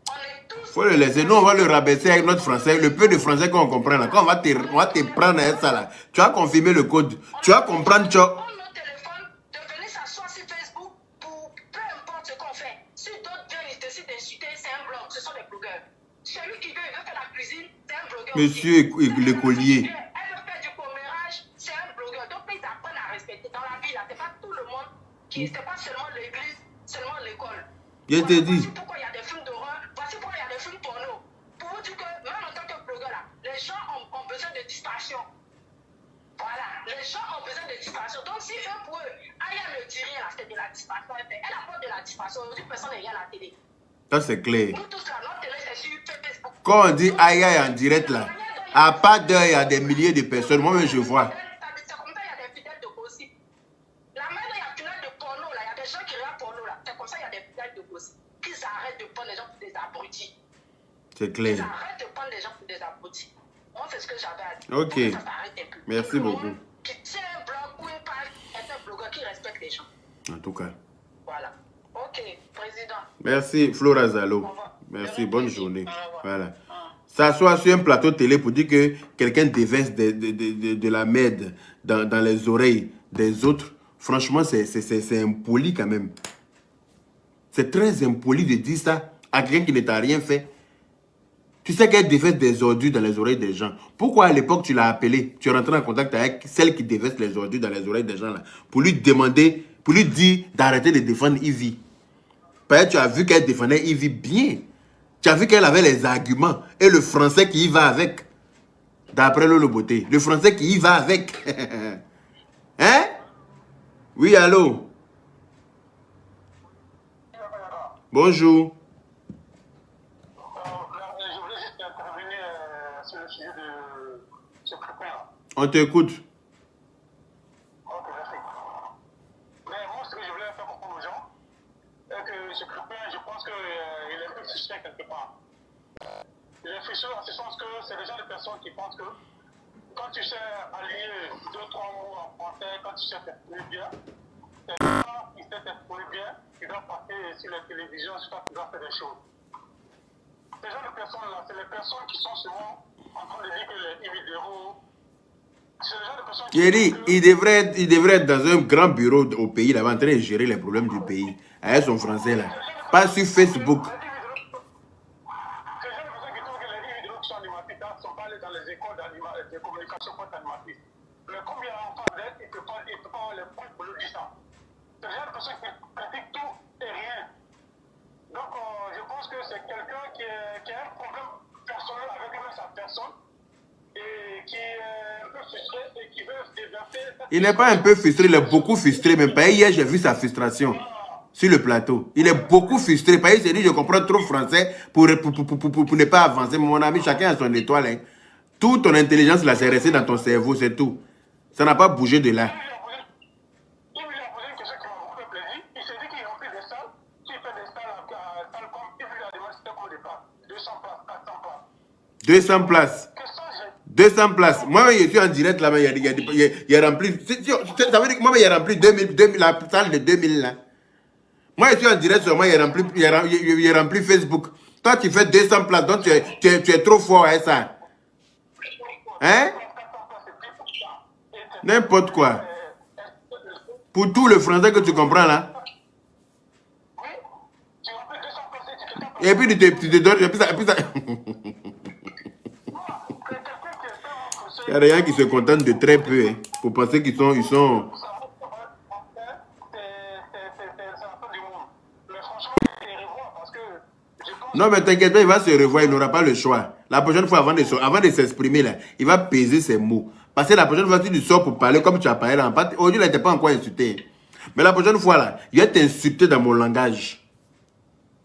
Speaker 4: On est tous...
Speaker 2: Faut le laisser. Nous, on va le rabaisser avec notre français. Le peu de français qu'on comprend là. Quand on va te prendre avec ça là. Tu vas confirmer le code. Tu vas comprendre. Tu vas...
Speaker 4: On prend nos téléphones, de venir s'asseoir sur Facebook pour peu importe ce qu'on fait. Si d'autres viennent, ils décident d'insulter, c'est un blog. Ce sont des blogueurs. Celui qui veut faire la cuisine, c'est un blogueur.
Speaker 2: Monsieur l'écolier.
Speaker 4: Dans la vie, là, c'est pas tout le monde qui, c'est pas seulement l'église, seulement l'école.
Speaker 2: Je te dis.
Speaker 4: Voici pourquoi il y a des films d'horreur, voici pourquoi il y a des films porno. Pour vous dire que, même en tant que blogueur, là, les gens ont besoin de distraction. Voilà, les gens ont besoin de distraction. Donc, si eux, pour eux, Aya ne dit rien, là, c'est de la distraction. Elle apporte de la distraction. Aujourd'hui, personne n'est rien à la télé.
Speaker 2: Ça, c'est clair.
Speaker 4: Nous tous, là, notre télé, c'est sur Facebook.
Speaker 2: Quand on dit Aya est en direct, là, à pas d'heure, il y a des milliers de personnes. Moi-même, je vois. C'est clair.
Speaker 4: Ils arrêtent de prendre les gens pour des abrutis. Moi, c'est ce que j'avais à dire.
Speaker 2: Ok.
Speaker 4: Ça s'arrête un peu.
Speaker 2: Merci beaucoup.
Speaker 4: Qui tient un blog ou une page est un blogueur qui respecte les gens.
Speaker 2: En tout cas.
Speaker 4: Voilà. Ok, président.
Speaker 2: Merci, Flora Zalo. Merci, bonne journée. Voilà. S'asseoir sur un plateau télé pour dire que quelqu'un déverse de la merde dans les oreilles des autres Franchement, c'est impoli quand même. C'est très impoli de dire ça à quelqu'un qui ne t'a rien fait. Tu sais qu'elle déverse des ordures dans les oreilles des gens. Pourquoi à l'époque tu l'as appelé? Tu es rentré en contact avec celle qui déverse les ordures dans les oreilles des gens là, pour lui demander, pour lui dire d'arrêter de défendre Ivy. Parce que tu as vu qu'elle défendait Ivy bien. Tu as vu qu'elle avait les arguments et le français qui y va avec. D'après Lolo Beauté. Le français qui y va avec. Hein? Oui, allô? Bonjour.
Speaker 5: Je voulais juste intervenir sur le sujet de ce copain-là.
Speaker 2: On t'écoute.
Speaker 5: Ok, merci. Mais moi, ce que je voulais faire comprendre aux gens, est que ce copain, je pense qu'il est un peu frustré quelque part. Il est frustré dans ce sens que c'est des gens de personnes qui pensent que quand tu sais allier 2-3 mots en français, quand tu sais t'exprimer bien, c'est pas qui sait t'exprimer bien, tu dois passer sur la télévision, tu dois faire des choses. Ces gens de personnes-là, c'est les personnes qui sont souvent en train de dire que les vidéos. C'est les gens de personnes qui.
Speaker 2: Thierry, il devrait être dans un grand bureau au pays, là, en train de gérer les problèmes du pays. Avec son français, là. Pas sur Facebook.
Speaker 5: Ces gens de personnes qui trouvent que les vidéos qui sont animatrices ne sont pas allées dans les écoles de communication pour être animatrices. Mais comme il y a un enfant d'aide, il ne peut pas avoir les points pour le dire ça. C'est les gens de personnes qui critiquent tout et rien. Donc, je pense que c'est quelqu'un qui a un problème personnel avec sa personne et qui est un peu frustré et qui veut se déverser.
Speaker 2: Il n'est pas un peu frustré, il est beaucoup frustré. Même pas hier, j'ai vu sa frustration sur le plateau. Il est beaucoup frustré. Parce qu'il s'est dit, je comprends trop français pour ne pas avancer. Mon ami, chacun a son étoile. Hein. Toute ton intelligence, là, c'est resté dans ton cerveau, c'est tout. Ça n'a pas bougé de là.
Speaker 5: Il lui a posé une question qui m'a beaucoup fait plaisir. Il s'est dit qu'il remplit des salles. S'il fait des salles à salle comme il lui a demandé c'était comme des places. 200 places, 400 places.
Speaker 2: 200 places.
Speaker 5: Que ça, j'ai.
Speaker 2: 200 places. Moi, je suis en direct là, mais il y a rempli. Ça veut dire que moi, il y a rempli 2000, la salle de 2000 là. Moi, je suis en direct sur moi, il y a rempli Facebook. Toi, tu fais 200 places, donc tu es trop fort à ça. Hein? N'importe quoi. Pour tout le français que tu comprends là.
Speaker 5: Oui, tu remplis 200 places et tu te tapes.
Speaker 2: Et puis tu te donnes. Et puis ça. Il y a des gens qui se contentent de très peu. Hein, pour penser qu'ils sont. Non, mais t'inquiète pas, il va se revoir, il n'aura pas le choix. La prochaine fois, avant de s'exprimer, là, il va peser ses mots. Parce que la prochaine fois, si tu sors pour parler comme tu as parlé là, aujourd'hui, il n'était pas encore insulté. Mais la prochaine fois, là, il va t'insulter dans mon langage.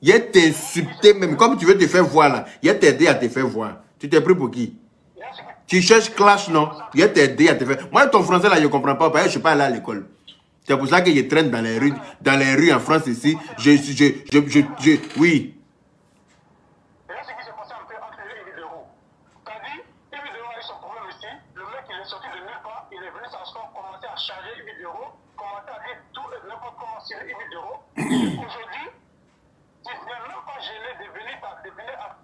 Speaker 2: Il va t'insulter même, comme tu veux te faire voir là. Il va t'aider à te faire voir. Tu t'es pris pour qui? Tu cherches clash, non? Il va t'aider à te faire. Moi, ton français là, je ne comprends pas, parce que je ne suis pas allé à l'école. C'est pour ça que je traîne dans les rues en France ici. Oui.
Speaker 5: Et là, ce qui s'est passé un peu entre lui et Vidéo. T'as dit, Vidéo a eu son problème ici. Le mec, il est sorti de nulle part. Il est venu s'asseoir, commencer à charger Vidéo, commencer à dire tout et n'importe comment sur Vidéo. Aujourd'hui, tu n'es même pas gêné de venir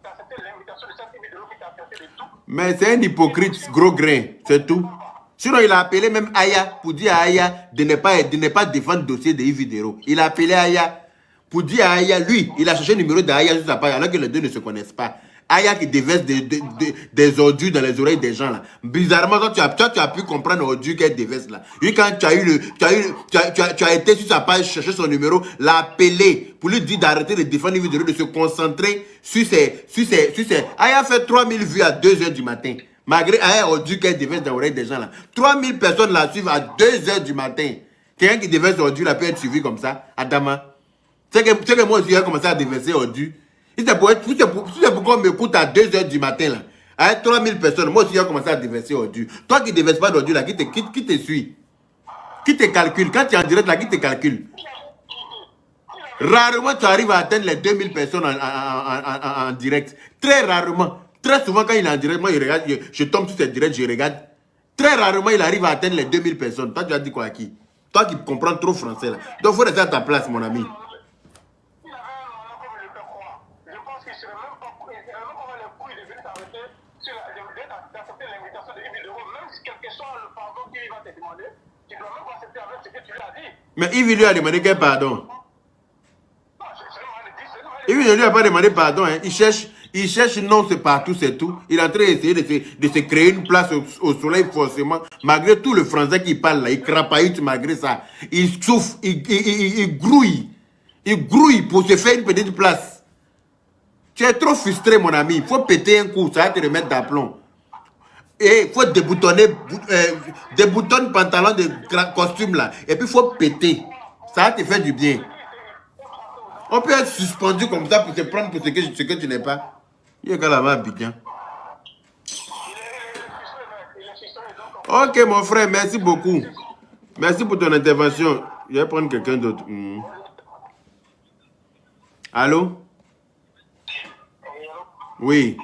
Speaker 5: accepter l'invitation de cette Vidéo qui t'a accepté de tout.
Speaker 2: Mais c'est un hypocrite gros grain, c'est tout. Sinon, il a appelé même Aya pour dire à Aya de ne pas défendre le dossier de Yvidero. Il a appelé Aya pour dire à Aya, lui, il a cherché le numéro d'Aya sur sa page alors que les deux ne se connaissent pas. Aya qui déverse des ordures dans les oreilles des gens là. Bizarrement, toi, tu as pu comprendre l'ordure qu'elle déverse là. Lui, quand tu as été sur sa page chercher son numéro, l'appeler pour lui dire d'arrêter de défendre Yvidero, de se concentrer sur ses. Aya fait 3000 vues à 2 h du matin. Malgré Aya ordure qu'elle déverse dans l'oreille des gens là. 3000 personnes la suivent à 2 h du matin. Quelqu'un qui déverse ordure là peut être suivi comme ça, Adama. C'est que moi aussi j'ai commencé à déverser ordure. Si c'est pour qu'on m'écoute à 2 h du matin, là, avec 3000 personnes, moi aussi j'ai commencé à déverser ordure. Toi qui ne déverses pas d'ordure, là, qui te suit? Qui te calcule? Quand tu es en direct, là, qui te calcule? Rarement tu arrives à atteindre les 2000 personnes en direct. Très rarement. Très souvent, quand il est en direct, moi, je tombe sur ses directs, je regarde. Très rarement, il arrive à atteindre les 2000 personnes. Toi, tu as dit quoi à qui? Toi qui comprends trop français, là. Donc, il faut rester à ta place, mon ami.
Speaker 5: que tu lui as dit.
Speaker 2: Mais Yves lui a demandé quel pardon?
Speaker 5: Non, c'est normal.
Speaker 2: Yves ne lui a pas demandé pardon. Hein. Il cherche non, c'est partout, c'est tout. Il est en train d'essayer de se créer une place au soleil forcément. Malgré tout le français qu'il parle là, il crapaille malgré ça. Il souffre, il grouille. Il grouille pour se faire une petite place. Tu es trop frustré, mon ami. Il faut péter un coup, ça va te remettre d'aplomb. Et il faut déboutonner, déboutonne pantalon de costume là. Et puis il faut péter. Ça va te faire du bien. On peut être suspendu comme ça pour te prendre pour ce que tu n'es pas. Il est là-bas, Abidjan. Ok, mon frère, merci beaucoup. Merci pour ton intervention. Je vais prendre quelqu'un d'autre. Allô? Oui.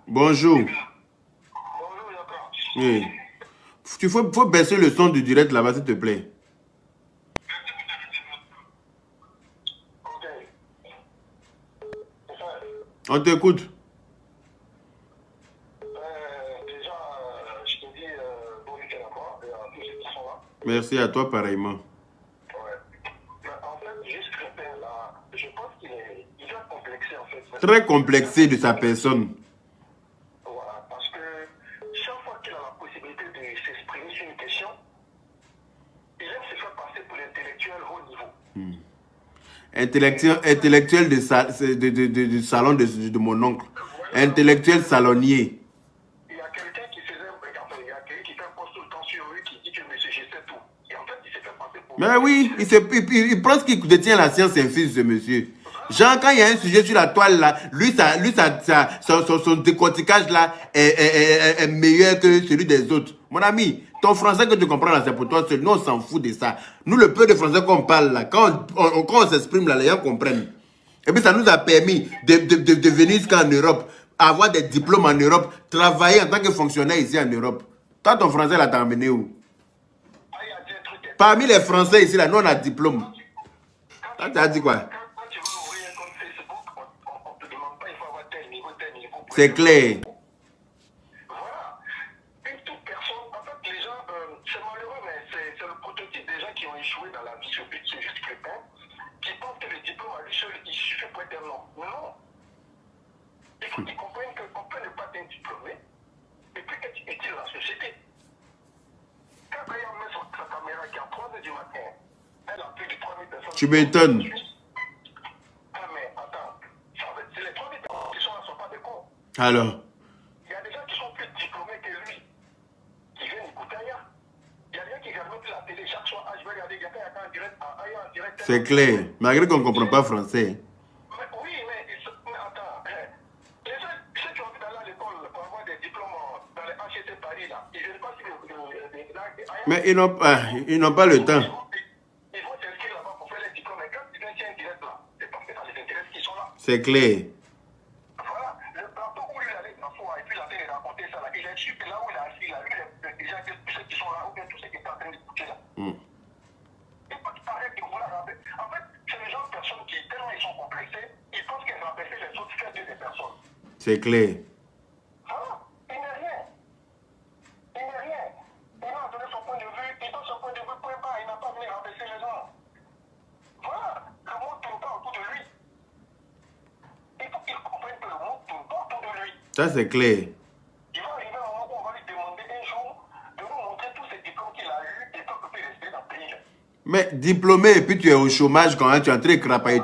Speaker 2: Bonjour. Oui. Il faut baisser le son du direct là-bas, s'il te plaît. On t'écoute.
Speaker 5: Déjà, je te dis bon week-end à toi et à tous ceux qui sont là.
Speaker 2: Merci à toi pareillement.
Speaker 5: Ouais. Mais en fait, juste Crépin, là, je pense qu'il est complexé en fait.
Speaker 2: Très complexé de sa personne.
Speaker 5: Voilà, parce que chaque fois qu'il a la possibilité de s'exprimer sur une question, il aime se faire passer pour l'intellectuel haut niveau.
Speaker 2: Intellectuel du salon de mon oncle. Intellectuel salonnier.
Speaker 5: Il y a quelqu'un qui faisait, enfin, il y a quelqu'un qui fait un post tout le temps sur lui qui dit que monsieur, je sais tout. Et en fait, il s'est fait passer pour...
Speaker 2: Mais oui, il pense qu'il détient la science infuse, ce monsieur. Genre, quand il y a un sujet sur la toile, là, son décortiquage, là, est meilleur que celui des autres. Mon ami, ton français que tu comprends, là, c'est pour toi seul. Nous, on s'en fout de ça. Nous, le peu de français qu'on parle, là, quand on s'exprime, là, les gens comprennent. Et puis, ça nous a permis de venir jusqu'en Europe, avoir des diplômes en Europe, travailler en tant que fonctionnaire ici en Europe. Toi, ton français, là, t'as emmené où? Parmi les Français ici, là, nous, on a diplôme. Toi, t'as dit quoi? C'est clair.
Speaker 5: Voilà. Une toute personne, en fait, les gens, c'est malheureux, mais c'est le prototype des gens qui ont échoué dans la vie. C'est juste quelqu'un qui pense que le diplôme à lui seul, il suffit pour être un homme. Non. Il faut qu'ils comprennent qu'on peut ne pas être diplômé et puis être utile à la société. Quand Aya met sa caméra qui est à 3 h du matin, elle a plus de 3000 personnes.
Speaker 2: Tu m'étonnes.
Speaker 5: Ah, mais attends, c'est les 3000 personnes qui sont là ne sont pas des cons.
Speaker 2: Alors?
Speaker 5: Il y a des gens qui sont plus diplômés que lui, qui viennent écouter Aya. Il y a des gens qui regardent la télé chaque soir. Ah, je vais regarder, il y a un direct à Aya en direct.
Speaker 2: C'est clair, malgré qu'on ne comprend pas français.
Speaker 5: Mais oui, mais attends, ceux qui ont envie d'aller à l'école pour avoir des diplômes dans les HEC Paris, là, ils ne viennent pas sur
Speaker 2: mais ils n'ont pas le temps.
Speaker 5: Ils vont s'inscrire là-bas pour faire les diplômes. Mais quand ils viennent sur un direct là, c'est parce que ça les intéresse qui sont là.
Speaker 2: C'est clair.
Speaker 5: Voilà, le plateau où il allait dans et puis la télé raconter ça là, il est sûr que là où il est assis là, lui, les gens, tous ceux qui sont là, ou bien tous ceux qui sont en train d'écouter là. Et pas qu'il paraît que voilà, en fait, c'est les gens de personnes qui, tellement ils sont complexés, ils pensent qu'ils rabaisser les autres faire des personnes.
Speaker 2: C'est clair.
Speaker 5: Voilà, il n'est rien. Il n'est rien. Il a donné son point de vue, il donne son point de vue, point bas, il n'a pas venu rabaisser les gens. Voilà, le monde tourne pas autour de lui. Il faut qu'il comprenne que le monde tourne pas autour de lui.
Speaker 2: Ça, c'est clair.
Speaker 5: Il va arriver un moment où on va lui demander un jour de nous montrer tous ces diplômes qu'il a eus et qu'on peut rester dans le pays.
Speaker 2: Mais diplômé et puis tu es au chômage quand tu es en train de crapailler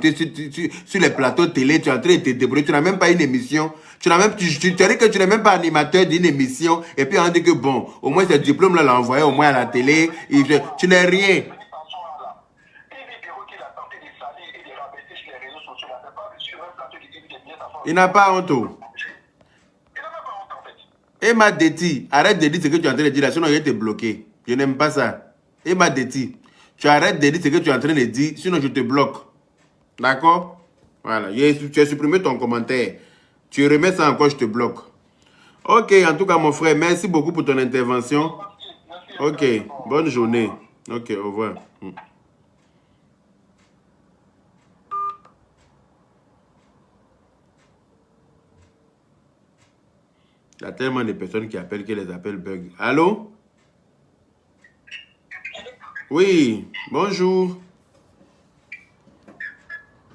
Speaker 2: sur les plateaux télé, tu es en train de te débrouiller, tu n'as même pas une émission. Tu dis que tu n'es même pas animateur d'une émission et puis on dit que bon, au moins ce diplôme-là l'a envoyé au moins à la télé, tu n'es rien. Il n'a pas honte. Et m'a dit, arrête de dire ce que tu es en train de dire là, sinon je vais te bloquer. Je n'aime pas ça. Et m'a dit, tu arrêtes de dire ce que tu es en train de dire, sinon je te bloque. D'accord? Voilà, tu as supprimé ton commentaire. Tu remets ça encore, je te bloque. Ok, en tout cas, mon frère, merci beaucoup pour ton intervention. Ok, bonne journée. Ok, au revoir. Il y a tellement de personnes qui appellent que les appels bug. Allô? Oui, bonjour.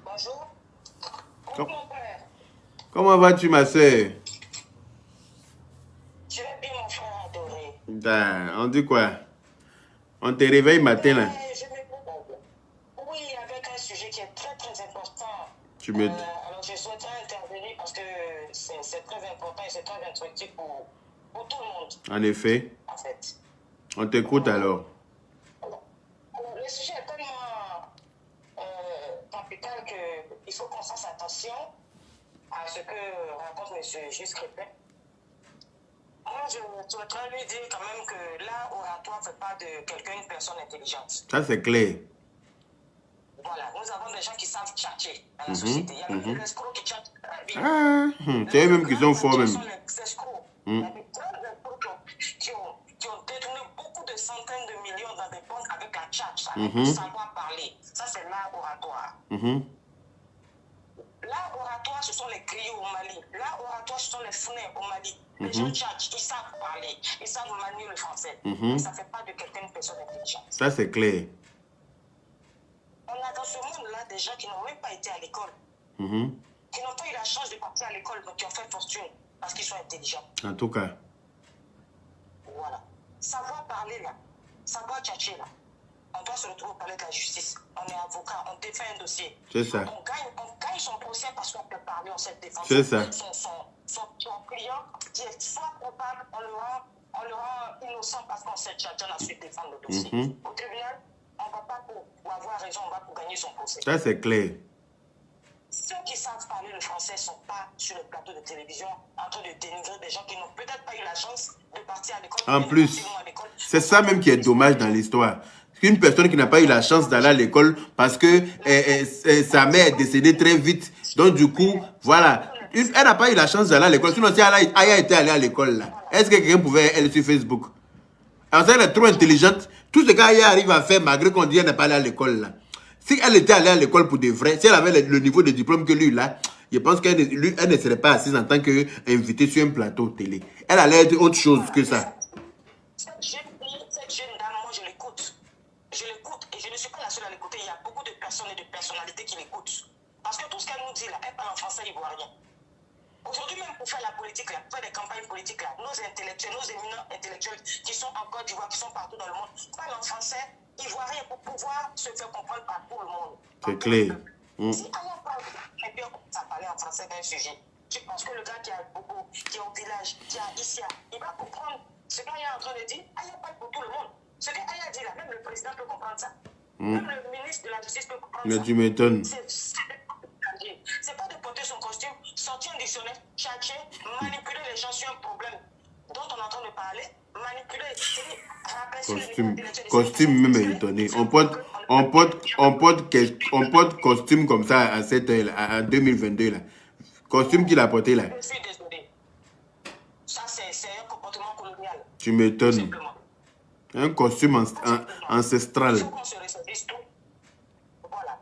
Speaker 4: Bonjour. Bonjour, mon frère.
Speaker 2: Comment vas-tu, ma soeur?
Speaker 4: Je vais bien, mon frère adoré.
Speaker 2: On dit quoi? On te réveille matin, là.
Speaker 4: Oui, avec un sujet qui est très, très important.
Speaker 2: Tu me...
Speaker 4: alors, je souhaiterais intervenir parce que c'est très important et c'est très instructif pour tout le monde.
Speaker 2: En effet.
Speaker 4: En fait.
Speaker 2: On t'écoute alors.
Speaker 4: Le sujet est tellement capital qu'il faut qu'on fasse attention à ce que raconte M. Juste Crépin. Moi, je souhaiterais lui dire quand même que l'art oratoire ne fait pas de quelqu'un une personne intelligente.
Speaker 2: Ça, c'est clair.
Speaker 4: Voilà, nous avons des gens qui savent tchatcher dans la société. Il y a même des escrocs qui tchatchent très bien.
Speaker 2: Ah, c'est eux-mêmes qui sont forts même.
Speaker 4: Ce sont les escrocs. Il y a des escrocs qui ont détourné beaucoup de centaines de millions dans des banques avec un chat, avec le savoir parler. Ça, c'est l'art oratoire. L'art oratoire, ce sont les griots au Mali. L'art oratoire, ce sont les fnais au Mali. Les gens tchatchent, ils savent parler, ils savent manier le français. Mais ça ne fait pas de quelqu'un une personne intelligente.
Speaker 2: Ça, c'est clair.
Speaker 4: On a dans ce monde-là des gens qui n'ont même pas été à l'école, qui n'ont pas eu la chance de partir à l'école, mais qui ont fait fortune parce qu'ils sont intelligents.
Speaker 2: En tout cas.
Speaker 4: Voilà. Savoir parler là, savoir tchatcher là. On doit se retrouver au palais de la justice. On est avocat, on défait un dossier.
Speaker 2: C'est ça.
Speaker 4: On gagne son procès parce qu'on peut parler, on sait défendre.
Speaker 2: C'est ça.
Speaker 4: Son client qui est soit coupable, on le rend innocent parce qu'on sait tchatcher, on a su défendre le dossier. Au tribunal, on ne va pas pour avoir raison, on va pour gagner son procès.
Speaker 2: Ça, c'est clair.
Speaker 4: Ceux qui savent parler le français ne sont pas sur le plateau de télévision en train de dénigrer des gens qui n'ont peut-être pas eu la chance de partir à l'école.
Speaker 2: En plus, c'est ça même qui est dommage dans l'histoire. Une personne qui n'a pas eu la chance d'aller à l'école parce que sa mère est décédée très vite. Donc, du coup, voilà. Elle n'a pas eu la chance d'aller à l'école. Sinon, si Aya était allée à l'école, là, est-ce que quelqu'un pouvait elle sur Facebook? Alors, elle est trop intelligente. Tout ce qu'Aya arrive à faire, malgré qu'on dit qu'elle n'est pas allée à l'école, là. Si elle était allée à l'école pour de vrai, si elle avait le niveau de diplôme que lui, là, je pense qu'elle ne serait pas assise en tant qu'invitée sur un plateau télé. Elle allait être autre chose que ça.
Speaker 4: Cette jeune dame, moi, je l'écoute. Je l'écoute et je ne suis pas la seule à l'écouter. Il y a beaucoup de personnes et de personnalités qui l'écoutent. Parce que tout ce qu'elle nous dit, là, elle parle en français ivoirien. Aujourd'hui, même pour faire la politique, là, pour faire des campagnes politiques, là, nos intellectuels, nos éminents intellectuels qui sont en Côte d'Ivoire, qui sont partout dans le monde, parlent en français ivoirien pour pouvoir se faire comprendre par tout le monde.
Speaker 2: C'est clair.
Speaker 4: Si Aya parle très bien comme ça, parler en français d'un sujet, je pense que le gars qui est à Bobo, qui est au village, qui est à Issia, il va comprendre ce qu'Aya est en train de dire. Aya parle pour tout le monde. Ce qu'Aya dit là, même le président peut comprendre ça. Même le ministre de la Justice peut comprendre ça.
Speaker 2: Mais tu m'étonnes.
Speaker 4: C'est pas de porter son costume, sortir un dictionnaire, tchatcher, manipuler les gens sur un problème dont on est en train de parler, manipuler,
Speaker 2: Costume même est étonné. On porte costume comme ça à cette heure, en 2022 là. Costume qu'il a porté là.
Speaker 4: Je suis désolé. Ça c'est un comportement colonial.
Speaker 2: Tu m'étonnes. Un costume ancestral.
Speaker 4: Il faut qu'on se ressaisisse tout. Voilà.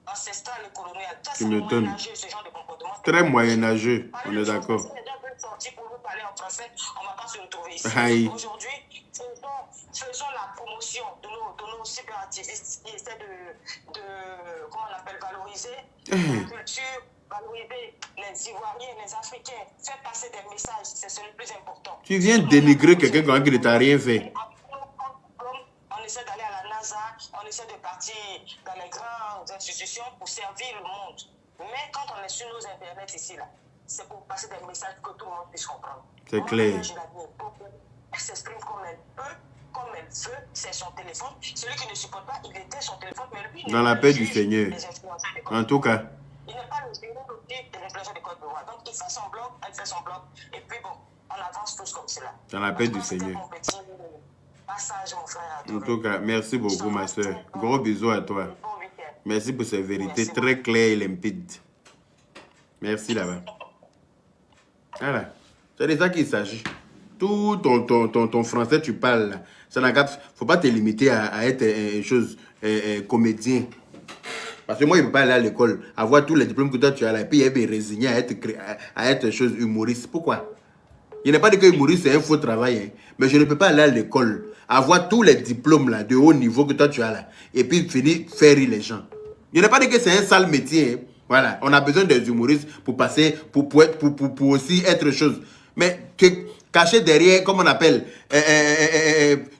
Speaker 4: Ancestral et colonial. Ça,
Speaker 2: tu m'étonnes.
Speaker 4: Ce genre de comportement.
Speaker 2: Très moyenâgeux, on est d'accord.
Speaker 4: Si les gens veulent sortir pour nous parler en français, on ne va pas se retrouver ici. Aujourd'hui, faisons la promotion de nos cyberactivistes qui essaient de comment on appelle, valoriser la culture, valoriser les Ivoiriens, les Africains, faire passer des messages, c'est le plus important.
Speaker 2: Tu viens dénigrer quelqu'un qui ne t'a rien fait.
Speaker 4: On essaie d'aller à la NASA, on essaie de partir dans les grandes institutions pour servir le monde. Mais quand on est sur nos internets ici, là, c'est pour passer des messages que tout le monde puisse comprendre.
Speaker 2: C'est clair.
Speaker 4: Elle s'exprime comme elle peut, comme elle veut, c'est son téléphone. Celui qui ne supporte pas, il était son téléphone, mais lui,
Speaker 2: dans la paix du Seigneur. En tout cas.
Speaker 4: Il n'est pas le génie de l'influenceur de Côte d'Ivoire. Donc, il fait son blog, elle fait son blog, et puis bon, on avance tous comme cela.
Speaker 2: Dans la paix du Seigneur.
Speaker 4: Passage, mon frère.
Speaker 2: En tout cas, merci beaucoup, ma soeur. Gros bisous à toi. Merci pour ces vérités très claires et limpides. Merci là-bas. Voilà. C'est de ça qu'il s'agit. Tout ton français, tu parles là. Ça n'a faut pas te limiter à être comédien. Parce que moi, je ne peux pas aller à l'école, avoir tous les diplômes que toi tu as là, et puis il est résigné à être chose humoriste. Pourquoi? Je n'ai pas dit que humoriste c'est un faux travail, hein, mais je ne peux pas aller à l'école, avoir tous les diplômes là, de haut niveau que toi tu as là, et puis finir faire rire les gens. Je n'ai pas dit que c'est un sale métier. Hein. Voilà, on a besoin des humoristes pour passer, pour aussi être chose. Mais caché derrière, comme on appelle,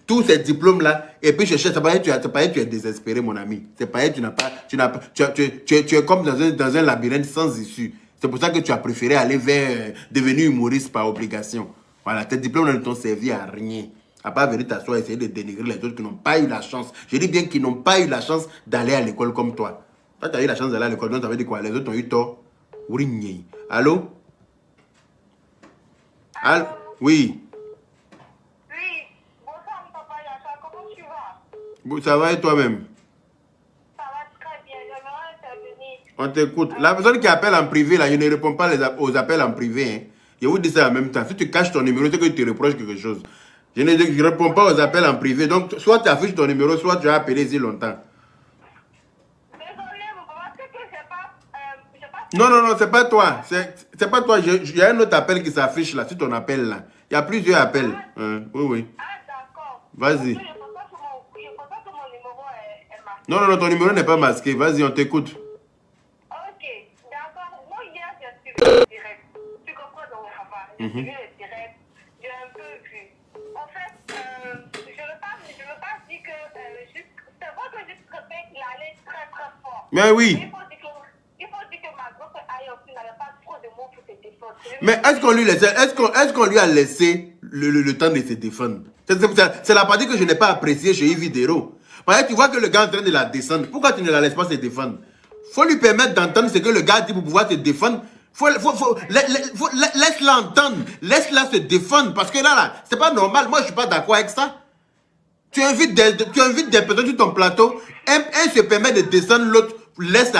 Speaker 2: tous ces diplômes-là, et puis chercher, ça paraît tu es désespéré, mon ami. C'est pareil, tu es comme dans un labyrinthe sans issue. C'est pour ça que tu as préféré aller vers devenir humoriste par obligation. Voilà, tes diplômes ne t'ont servi à rien. À part venir t'asseoir et essayer de dénigrer les autres qui n'ont pas eu la chance. Je dis bien qu'ils n'ont pas eu la chance d'aller à l'école comme toi. Toi, tu as eu la chance d'aller à l'école, donc ça veut dire quoi? Les autres ont eu tort. Allô? Allô? Oui.
Speaker 4: Oui, bonsoir, papa Yassa, comment tu vas?
Speaker 2: Ça va et toi-même?
Speaker 4: Ça va très bien, j'aimerais intervenir.
Speaker 2: On t'écoute. La personne qui appelle en privé, là, je ne réponds pas aux appels en privé. Hein. Je vous dis ça en même temps. Si tu caches ton numéro, c'est que tu te reproches quelque chose. Je ne réponds pas aux appels en privé. Donc, soit tu affiches ton numéro, soit tu as appelé si longtemps.
Speaker 4: Désolé, parce que j'ai pas...
Speaker 2: Non, c'est pas toi. C'est pas toi. Il y a un autre appel qui s'affiche là, sur ton appel là. Il y a plusieurs appels. Oui.
Speaker 4: Ah, d'accord.
Speaker 2: Vas-y.
Speaker 4: Je pense pas que mon numéro est marqué.
Speaker 2: Non, ton numéro n'est pas masqué. Vas-y, on t'écoute.
Speaker 4: Ok, d'accord. Moi, hier, j'ai suivi le direct. Tu comprends donc, papa? J'ai suivi le direct. J'ai un peu vu. En fait, je ne veux pas dire que... c'est vrai que juste répète qu'il allait très, très fort.
Speaker 2: Mais oui.
Speaker 4: Il faut dire que ma grosse aïe aussi n'avait pas trop de mots pour se défendre.
Speaker 2: Mais est-ce qu'on lui a laissé le temps de se défendre? C'est la partie que je n'ai pas appréciée chez Yves Videro. Tu vois que le gars est en train de la descendre. Pourquoi tu ne la laisses pas se défendre? Faut lui permettre d'entendre ce que le gars dit pour pouvoir se défendre. Laisse-la entendre. Laisse-la se défendre. Parce que là, c'est pas normal. Moi, je suis pas d'accord avec ça. Tu invites des personnes sur ton plateau. Un se permet de descendre, l'autre laisse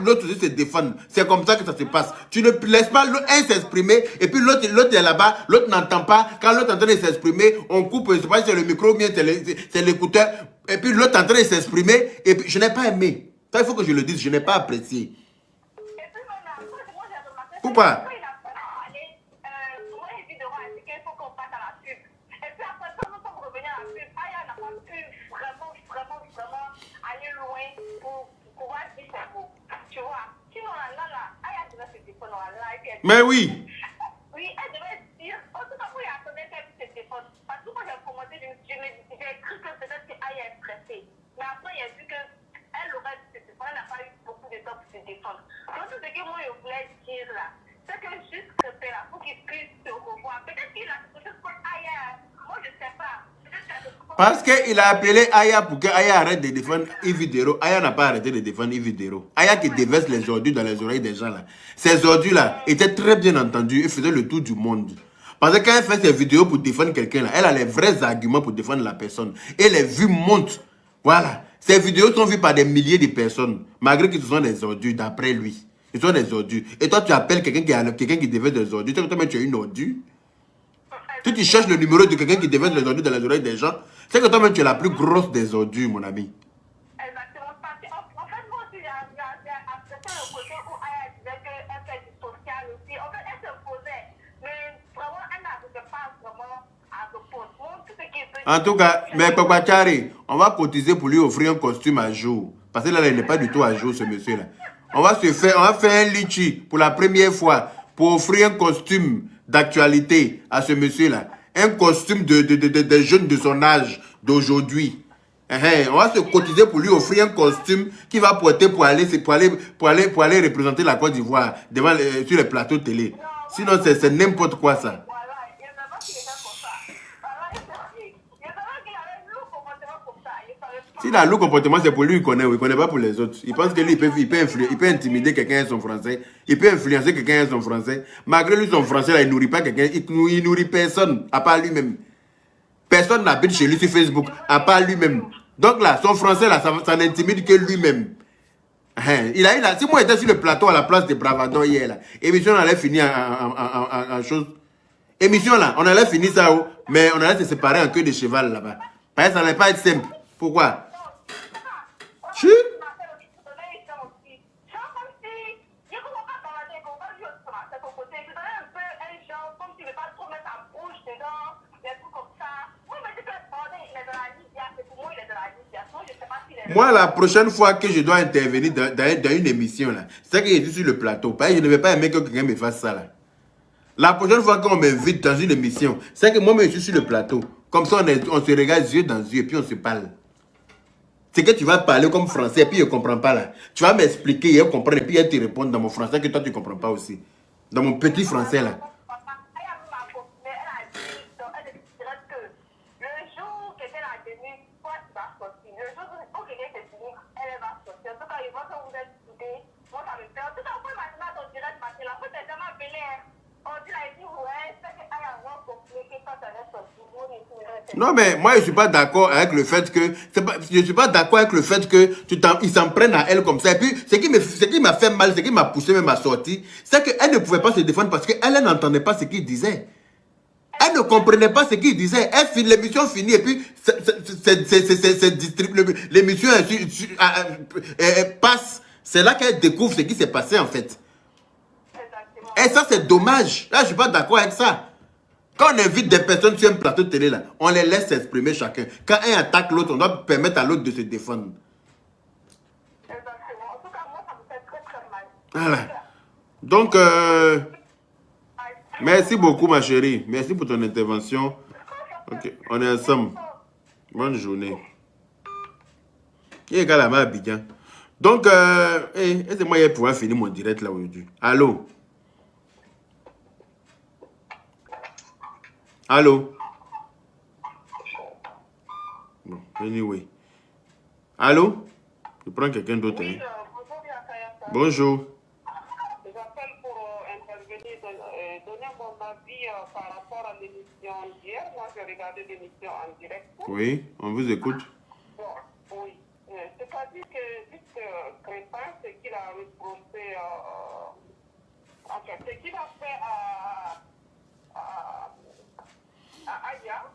Speaker 2: l'autre aussi se défendre. C'est comme ça que ça se passe. Tu ne laisses pas un s'exprimer et puis l'autre est là-bas, l'autre n'entend pas. Quand l'autre est en train de s'exprimer, on coupe, je sais pas si c'est le micro ou bien c'est l'écouteur. Et puis l'autre est en train de s'exprimer et puis je n'ai pas aimé. Ça, il faut que je le dise, je n'ai pas apprécié. Pourquoi? Mais oui.
Speaker 4: Oui, elle devait dire, en tout cas, pour y attendre qu'elle puisse se défendre. Parce que quand j'ai commenté, j'ai cru que peut-être qu'elle est stressée. Mais après, il y a vu qu'elle aurait dû se défendre, elle n'a pas eu beaucoup de temps pour se défendre. Donc, tout ce que moi, je voulais dire là, c'est que juste répéter là, pour qu'il puisse se revoir. Peut-être qu'il a quelque chose contre Aya. Moi, je ne sais pas.
Speaker 2: Parce qu'il a appelé Aya pour que Aya arrête de défendre Yves Videro. Aya n'a pas arrêté de défendre Yves Videro. Aya qui déverse les ordures dans les oreilles des gens là. Ces ordures là étaient très bien entendues et faisaient le tour du monde. Parce que quand elle fait ses vidéos pour défendre quelqu'un là, elle a les vrais arguments pour défendre la personne. Et les vues montent. Voilà. Ces vidéos sont vues par des milliers de personnes. Malgré que ce sont des ordures d'après lui. Ce sont des ordures. Et toi tu appelles quelqu'un qui déverse des ordures. Tu sais que toi-même tu es une ordure. Si tu cherches le numéro de quelqu'un qui déverse les ordures dans les oreilles des gens, c'est que toi-même tu es la plus grosse des ordures, mon ami.
Speaker 4: Exactement. Parce qu'en fait, moi aussi, j'ai apprécié le côté où Aya disait qu'elle fait du social aussi. En fait, elle se posait. Mais vraiment, elle n'arrivait pas vraiment à se poser.
Speaker 2: En tout cas, mais Papa Chari, on va cotiser pour lui offrir un costume à jour. Parce que là, il n'est pas du tout à jour, ce monsieur-là. On va faire un litchi pour la première fois pour offrir un costume d'actualité à ce monsieur-là. Un costume des jeunes de son âge d'aujourd'hui. On va se cotiser pour lui offrir un costume qu'il va porter pour aller représenter la Côte d'Ivoire sur les plateaux télé. Sinon, c'est n'importe quoi ça. Si la loup comportement, c'est pour lui, il connaît pas pour les autres. Il pense que lui, il peut intimider quelqu'un avec son français. Il peut influencer quelqu'un avec son français. Malgré lui, son français, là, il nourrit pas quelqu'un. Il nourrit personne, à part lui-même. Personne n'habite chez lui sur Facebook, à part lui-même. Donc là, son français, là, ça n'intimide que lui-même. Si moi j'étais sur le plateau à la place de Bravador hier, là, émission allait finir en chose. Émission là, on allait finir ça, mais on allait se séparer en queue de cheval là-bas. Parce que ça n'allait pas être simple. Pourquoi? Si? Moi, la prochaine fois que je dois intervenir dans une émission, c'est que je suis sur le plateau. Parce que je ne vais pas aimer que quelqu'un me fasse ça. Là. La prochaine fois qu'on m'invite dans une émission, c'est que moi-même, je suis sur le plateau. Comme ça, on se regarde yeux dans yeux et puis on se parle. C'est que tu vas parler comme français et puis je ne comprends pas là. Tu vas m'expliquer, je comprends et puis je te répondre dans mon français que toi, tu ne comprends pas aussi. Dans mon petit français là. Non, mais moi, je ne suis pas d'accord avec le fait que... je ne suis pas d'accord avec le fait qu'ils s'en prennent à elle comme ça. Et puis, ce qui m'a fait mal, ce qui m'a poussé même à sortir, c'est qu'elle ne pouvait pas se défendre parce qu'elle n'entendait pas ce qu'il disait. Elle ne comprenait pas ce qu'il disait. L'émission finit et puis l'émission passe. C'est là qu'elle découvre ce qui s'est passé en fait. Et ça, c'est dommage. Là, je ne suis pas d'accord avec ça. Quand on invite des personnes sur un plateau de télé, là, on les laisse s'exprimer chacun. Quand un attaque l'autre, on doit permettre à l'autre de se défendre.
Speaker 4: Exactement. En tout cas, moi, ça me fait très, très mal.
Speaker 2: Voilà. Donc, merci beaucoup, ma chérie. Merci pour ton intervention. Ok, on est ensemble. Bonne journée. Qui est égal à ma Abidjan. Donc, est-ce que moi, je vais pouvoir finir mon direct là aujourd'hui? Allô? Allô? Bon, anyway. Allô? Je prends quelqu'un d'autre.
Speaker 4: Oui,
Speaker 2: hein.
Speaker 4: bonjour, Yakayaka.
Speaker 2: Bonjour.
Speaker 4: J'appelle pour intervenir, donner mon avis par rapport à l'émission d'hier. Moi, j'ai regardé l'émission en direct.
Speaker 2: Oui, on vous écoute.
Speaker 4: Bon, oui. C'est-à-dire que juste Crépin, ce qu'il a reproché, en fait, ce qu'il a fait à Aya,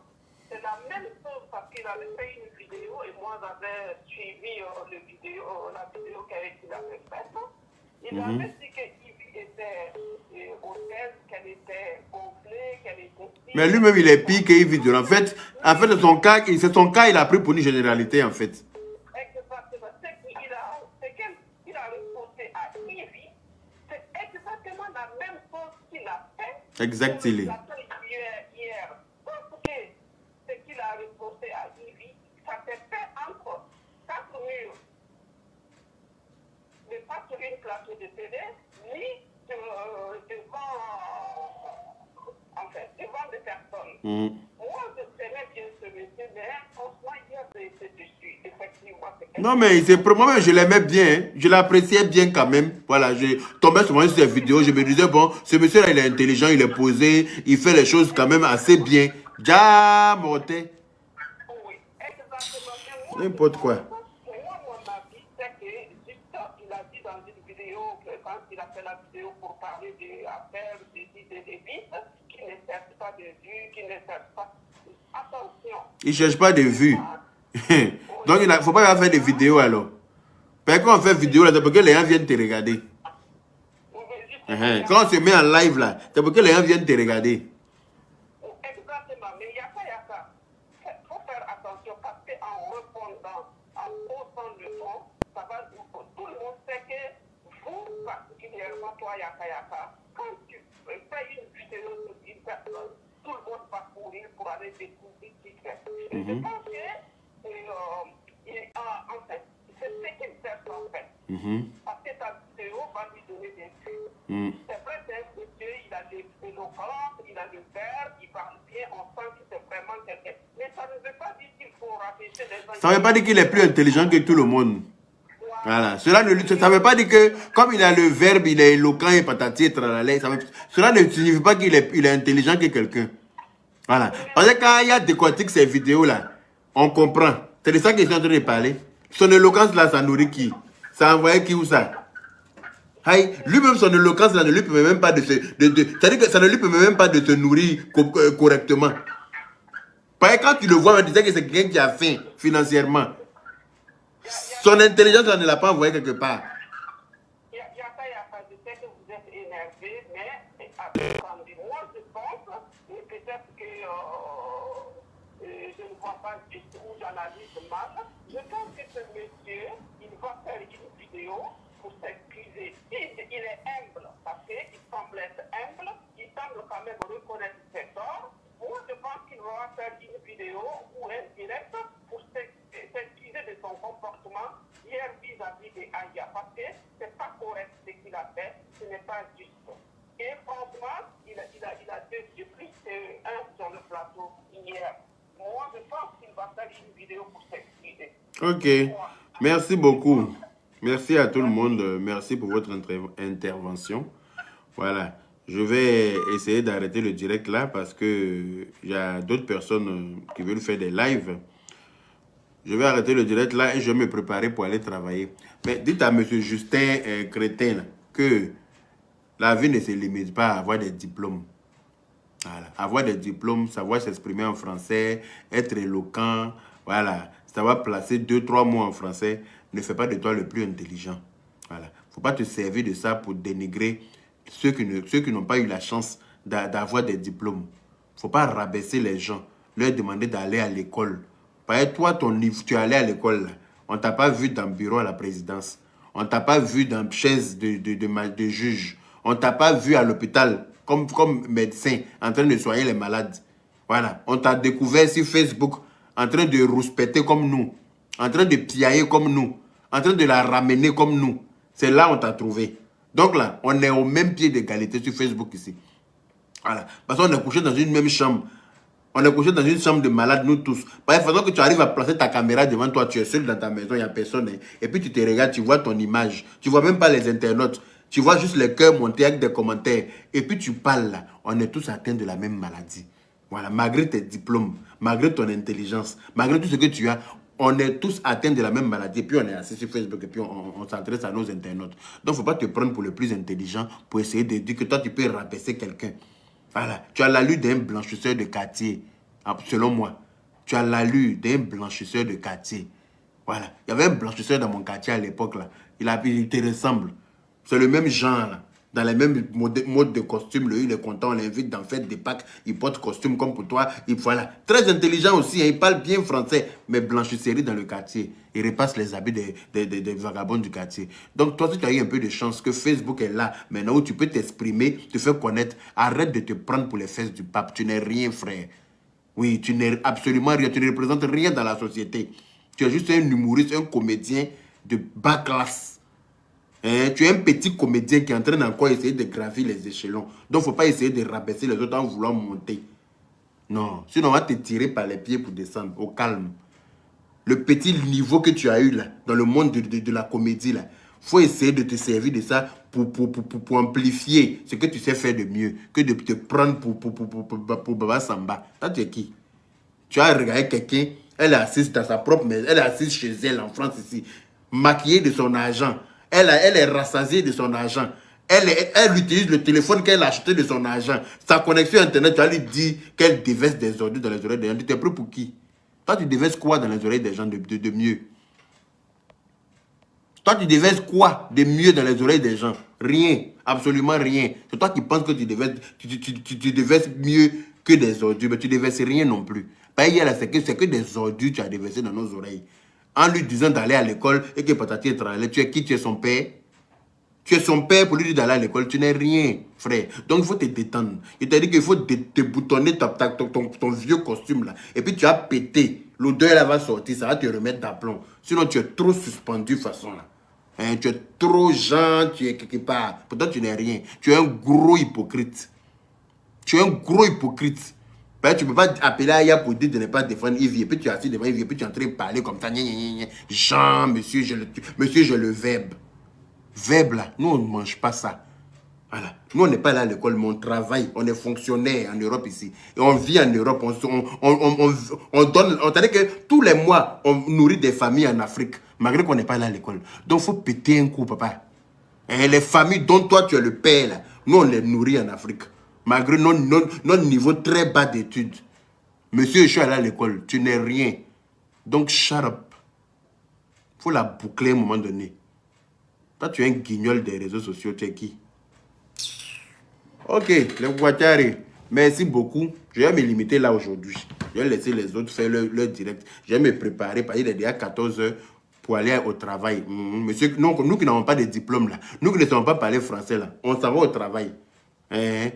Speaker 4: c'est la même chose parce qu'il avait fait une vidéo et moi j'avais suivi la vidéo qu'il avait faite. Il avait dit que Ivy était hôtesse, qu'elle était gonflée, qu'elle était...
Speaker 2: Mais lui-même, il est pire qu'Ivy. En fait, c'est son cas, il a pris pour une généralité, en fait.
Speaker 4: Exactement. Ce qu'il a reproché à Ivy, c'est exactement la même chose qu'il a fait.
Speaker 2: Exactement.
Speaker 4: Hier. Parce que ce qu'il a reproché à Ivy, ça s'est fait entre 4 murs. Mais pas sur une plateau de télé, ni devant des personnes. Moi, je connais bien ce monsieur, mais franchement, hier, j'ai été dessus. Effectivement,
Speaker 2: non, mais moi-même, je l'aimais bien. Hein. Je l'appréciais bien quand même. Voilà, je tombais souvent sur ses vidéos. Je me disais, bon, ce monsieur-là, il est intelligent, il est posé, il fait les choses quand même assez bien. Ja, monté.
Speaker 4: Oui, exactement.
Speaker 2: N'importe quoi.
Speaker 4: Moi, mon avis, c'est que juste, il a dit dans une vidéo, que quand il a fait la vidéo pour parler des affaires, des vis, qui ne cherche pas de vues, qui ne cherche pas... Attention.
Speaker 2: Il ne cherche pas de vues. Donc, il ne faut pas faire des vidéos alors. Parce que quand on fait vidéo, là, c'est pour que les gens viennent te regarder. Quand on se met en live, là, c'est pour que les gens viennent te regarder.
Speaker 4: Exactement, mais il y a ça. Il faut faire attention parce qu'en répondant, en posant le son, ça va, tout le monde sait que vous, particulièrement toi, Yaka, quand tu fais une vidéo sur une personne, tout le monde va courir pour aller découvrir qui c'est. Je pense que, en fait, c'est ce qu'il cherche en fait. Parce que ta vidéo va lui donner des vues. C'est vrai, c'est un monsieur, il a des éloquences, il a le verbe, il parle bien, on sent que c'est vraiment quelqu'un. Mais ça ne veut pas dire qu'il faut rabaisser les gens.
Speaker 2: Ça ne veut pas dire qu'il est plus intelligent que tout le monde. Voilà. Ça ne veut pas dire que, comme il a le verbe, il est éloquent et patati et tralala, cela ne signifie pas qu'il est intelligent que quelqu'un. Voilà. Parce que quand il y a décortique ces vidéos-là, on comprend. C'est de ça qu'ils sont en train de parler. Son éloquence-là, ça nourrit qui? Ça envoie qui ou ça? Lui-même, son éloquence là ne lui permet même pas de se... C'est-à-dire que ça ne lui permet même pas de se nourrir correctement. Parce que quand tu le vois, tu sais que c'est quelqu'un qui a faim financièrement. Son intelligence là, ne l'a pas envoyé quelque part.
Speaker 4: Il y a pas de fait que vous êtes énervé, mais attendez, moi je pense, et peut-être que je ne
Speaker 6: vois pas juste où j'analyse mal. Je pense que ce monsieur, il va faire une vidéo pour s'excuser. Il est humble, parce qu'il semble être humble, il semble quand même reconnaître ses torts. Moi, je pense qu'il va faire une vidéo ou un direct pour s'excuser de son comportement hier vis-à-vis de Aya, parce que c'est pas correct ce qu'il a fait, ce n'est pas juste. Et franchement, il a déçu plus qu'un sur le plateau hier. Moi, je pense qu'il va faire une vidéo pour s'excuser.
Speaker 2: Ok, merci beaucoup. Merci à tout le monde. Merci pour votre intervention. Voilà. Je vais essayer d'arrêter le direct là parce que il y a d'autres personnes qui veulent faire des lives. Je vais arrêter le direct là et je vais me préparer pour aller travailler. Mais dites à M. Justin Crétin que la vie ne se limite pas à avoir des diplômes. Voilà. Avoir des diplômes, savoir s'exprimer en français, être éloquent, voilà. Savoir placer 2-3 mots en français ne fait pas de toi le plus intelligent. Voilà. Faut pas te servir de ça pour dénigrer ceux qui n'ont pas eu la chance d'avoir des diplômes. Faut pas rabaisser les gens, leur demander d'aller à l'école. Parce que toi, ton niveau, tu es allé à l'école, on t'a pas vu dans le bureau à la présidence. On t'a pas vu dans chaise de juge. On t'a pas vu à l'hôpital comme médecin en train de soigner les malades. Voilà. On t'a découvert sur Facebook en train de rouspéter comme nous, en train de piailler comme nous, en train de la ramener comme nous. C'est là on t'a trouvé. Donc là, on est au même pied d'égalité sur Facebook ici. Voilà. Parce qu'on est couché dans une même chambre. On est couché dans une chambre de malades, nous tous. Par exemple, que tu arrives à placer ta caméra devant toi, tu es seul dans ta maison, il n'y a personne. Hein. Et puis tu te regardes, tu vois ton image. Tu ne vois même pas les internautes. Tu vois juste les cœurs monter avec des commentaires. Et puis tu parles là. On est tous atteints de la même maladie. Voilà. Malgré tes diplômes, malgré ton intelligence, malgré tout ce que tu as, on est tous atteints de la même maladie. Et puis on est assis sur Facebook et puis on s'adresse à nos internautes. Donc il ne faut pas te prendre pour le plus intelligent pour essayer de dire que toi tu peux rabaisser quelqu'un. Voilà. Tu as l'allure d'un blanchisseur de quartier, selon moi. Tu as l'allure d'un blanchisseur de quartier. Voilà. Il y avait un blanchisseur dans mon quartier à l'époque, là. Il te ressemble. C'est le même genre, là. Dans les mêmes modes de costume. Il est content, on l'invite dans fête des Pâques. Il porte costume comme pour toi. Voilà. Très intelligent aussi, hein. Il parle bien français. Mais blanchisserie dans le quartier. Il repasse les habits des vagabonds du quartier. Donc toi, si tu as eu un peu de chance que Facebook est là, maintenant où tu peux t'exprimer, te faire connaître, arrête de te prendre pour les fesses du pape. Tu n'es rien, frère. Oui, tu n'es absolument rien. Tu ne représentes rien dans la société. Tu es juste un humoriste, un comédien de bas classe. Hein? Tu es un petit comédien qui est en train d'encore essayer de gravir les échelons. Donc, il ne faut pas essayer de rabaisser les autres en voulant monter. Non. Sinon, on va te tirer par les pieds pour descendre. Au calme. Le petit niveau que tu as eu là, dans le monde de la comédie, là, il faut essayer de te servir de ça pour amplifier ce que tu sais faire de mieux que de te prendre pour Baba Samba. Toi, tu es qui? Tu as regardé quelqu'un, elle est assise dans sa propre maison, elle est assise chez elle en France ici, maquillée de son argent. Elle est rassasiée de son argent. Elle utilise le téléphone qu'elle a acheté de son argent. Sa connexion Internet, tu vas lui dire qu'elle déverse des ordures dans les oreilles des gens. Tu t'es pris pour qui? Toi, tu déverses quoi dans les oreilles des gens de mieux? Toi, tu déverses quoi de mieux dans les oreilles des gens? Rien. Absolument rien. C'est toi qui penses que tu déverses mieux que des ordures. Mais tu ne déverses rien non plus. C'est que des ordures que tu as déversées dans nos oreilles. En lui disant d'aller à l'école et que patati est travaillé. Tu es qui? Tu es son père? Tu es son père pour lui dire d'aller à l'école. Tu n'es rien, frère. Donc, il faut te détendre. Il t'a dit qu'il faut te boutonner ton vieux costume là. Et puis, tu as pété. L'odeur là va sortir. Ça va te remettre d'aplomb. Sinon, tu es trop suspendu façon là. Hein, tu es trop gentil, tu es quelque part. Pourtant, tu n'es rien. Tu es un gros hypocrite. Tu es un gros hypocrite. Tu ne peux pas appeler Aya pour dire de ne pas défendre Yves. Et puis tu es assis devant Yves. Et puis tu es en train de parler comme ça. Jean, monsieur, je le verbe. Verbe là, nous on ne mange pas ça. Voilà. Nous on n'est pas là à l'école, mais on travaille. On est fonctionnaire en Europe ici. Et on vit en Europe. On donne. On t'a dit que tous les mois, on nourrit des familles en Afrique. Malgré qu'on n'est pas là à l'école. Donc il faut péter un coup, papa. Et les familles dont toi tu es le père là, nous on les nourrit en Afrique. Malgré notre niveau très bas d'études. Monsieur, je suis allé à l'école. Tu n'es rien. Donc, shut up. Il faut la boucler à un moment donné. Toi, tu es un guignol des réseaux sociaux. Tu es qui? Ok, les Guatari. Merci beaucoup. Je vais me limiter là aujourd'hui. Je vais laisser les autres faire leur direct. Je vais me préparer, parce qu'il est déjà 14 h pour aller au travail. Monsieur, nous qui n'avons pas de diplôme là, nous qui ne savons pas parler français là, on s'en va au travail.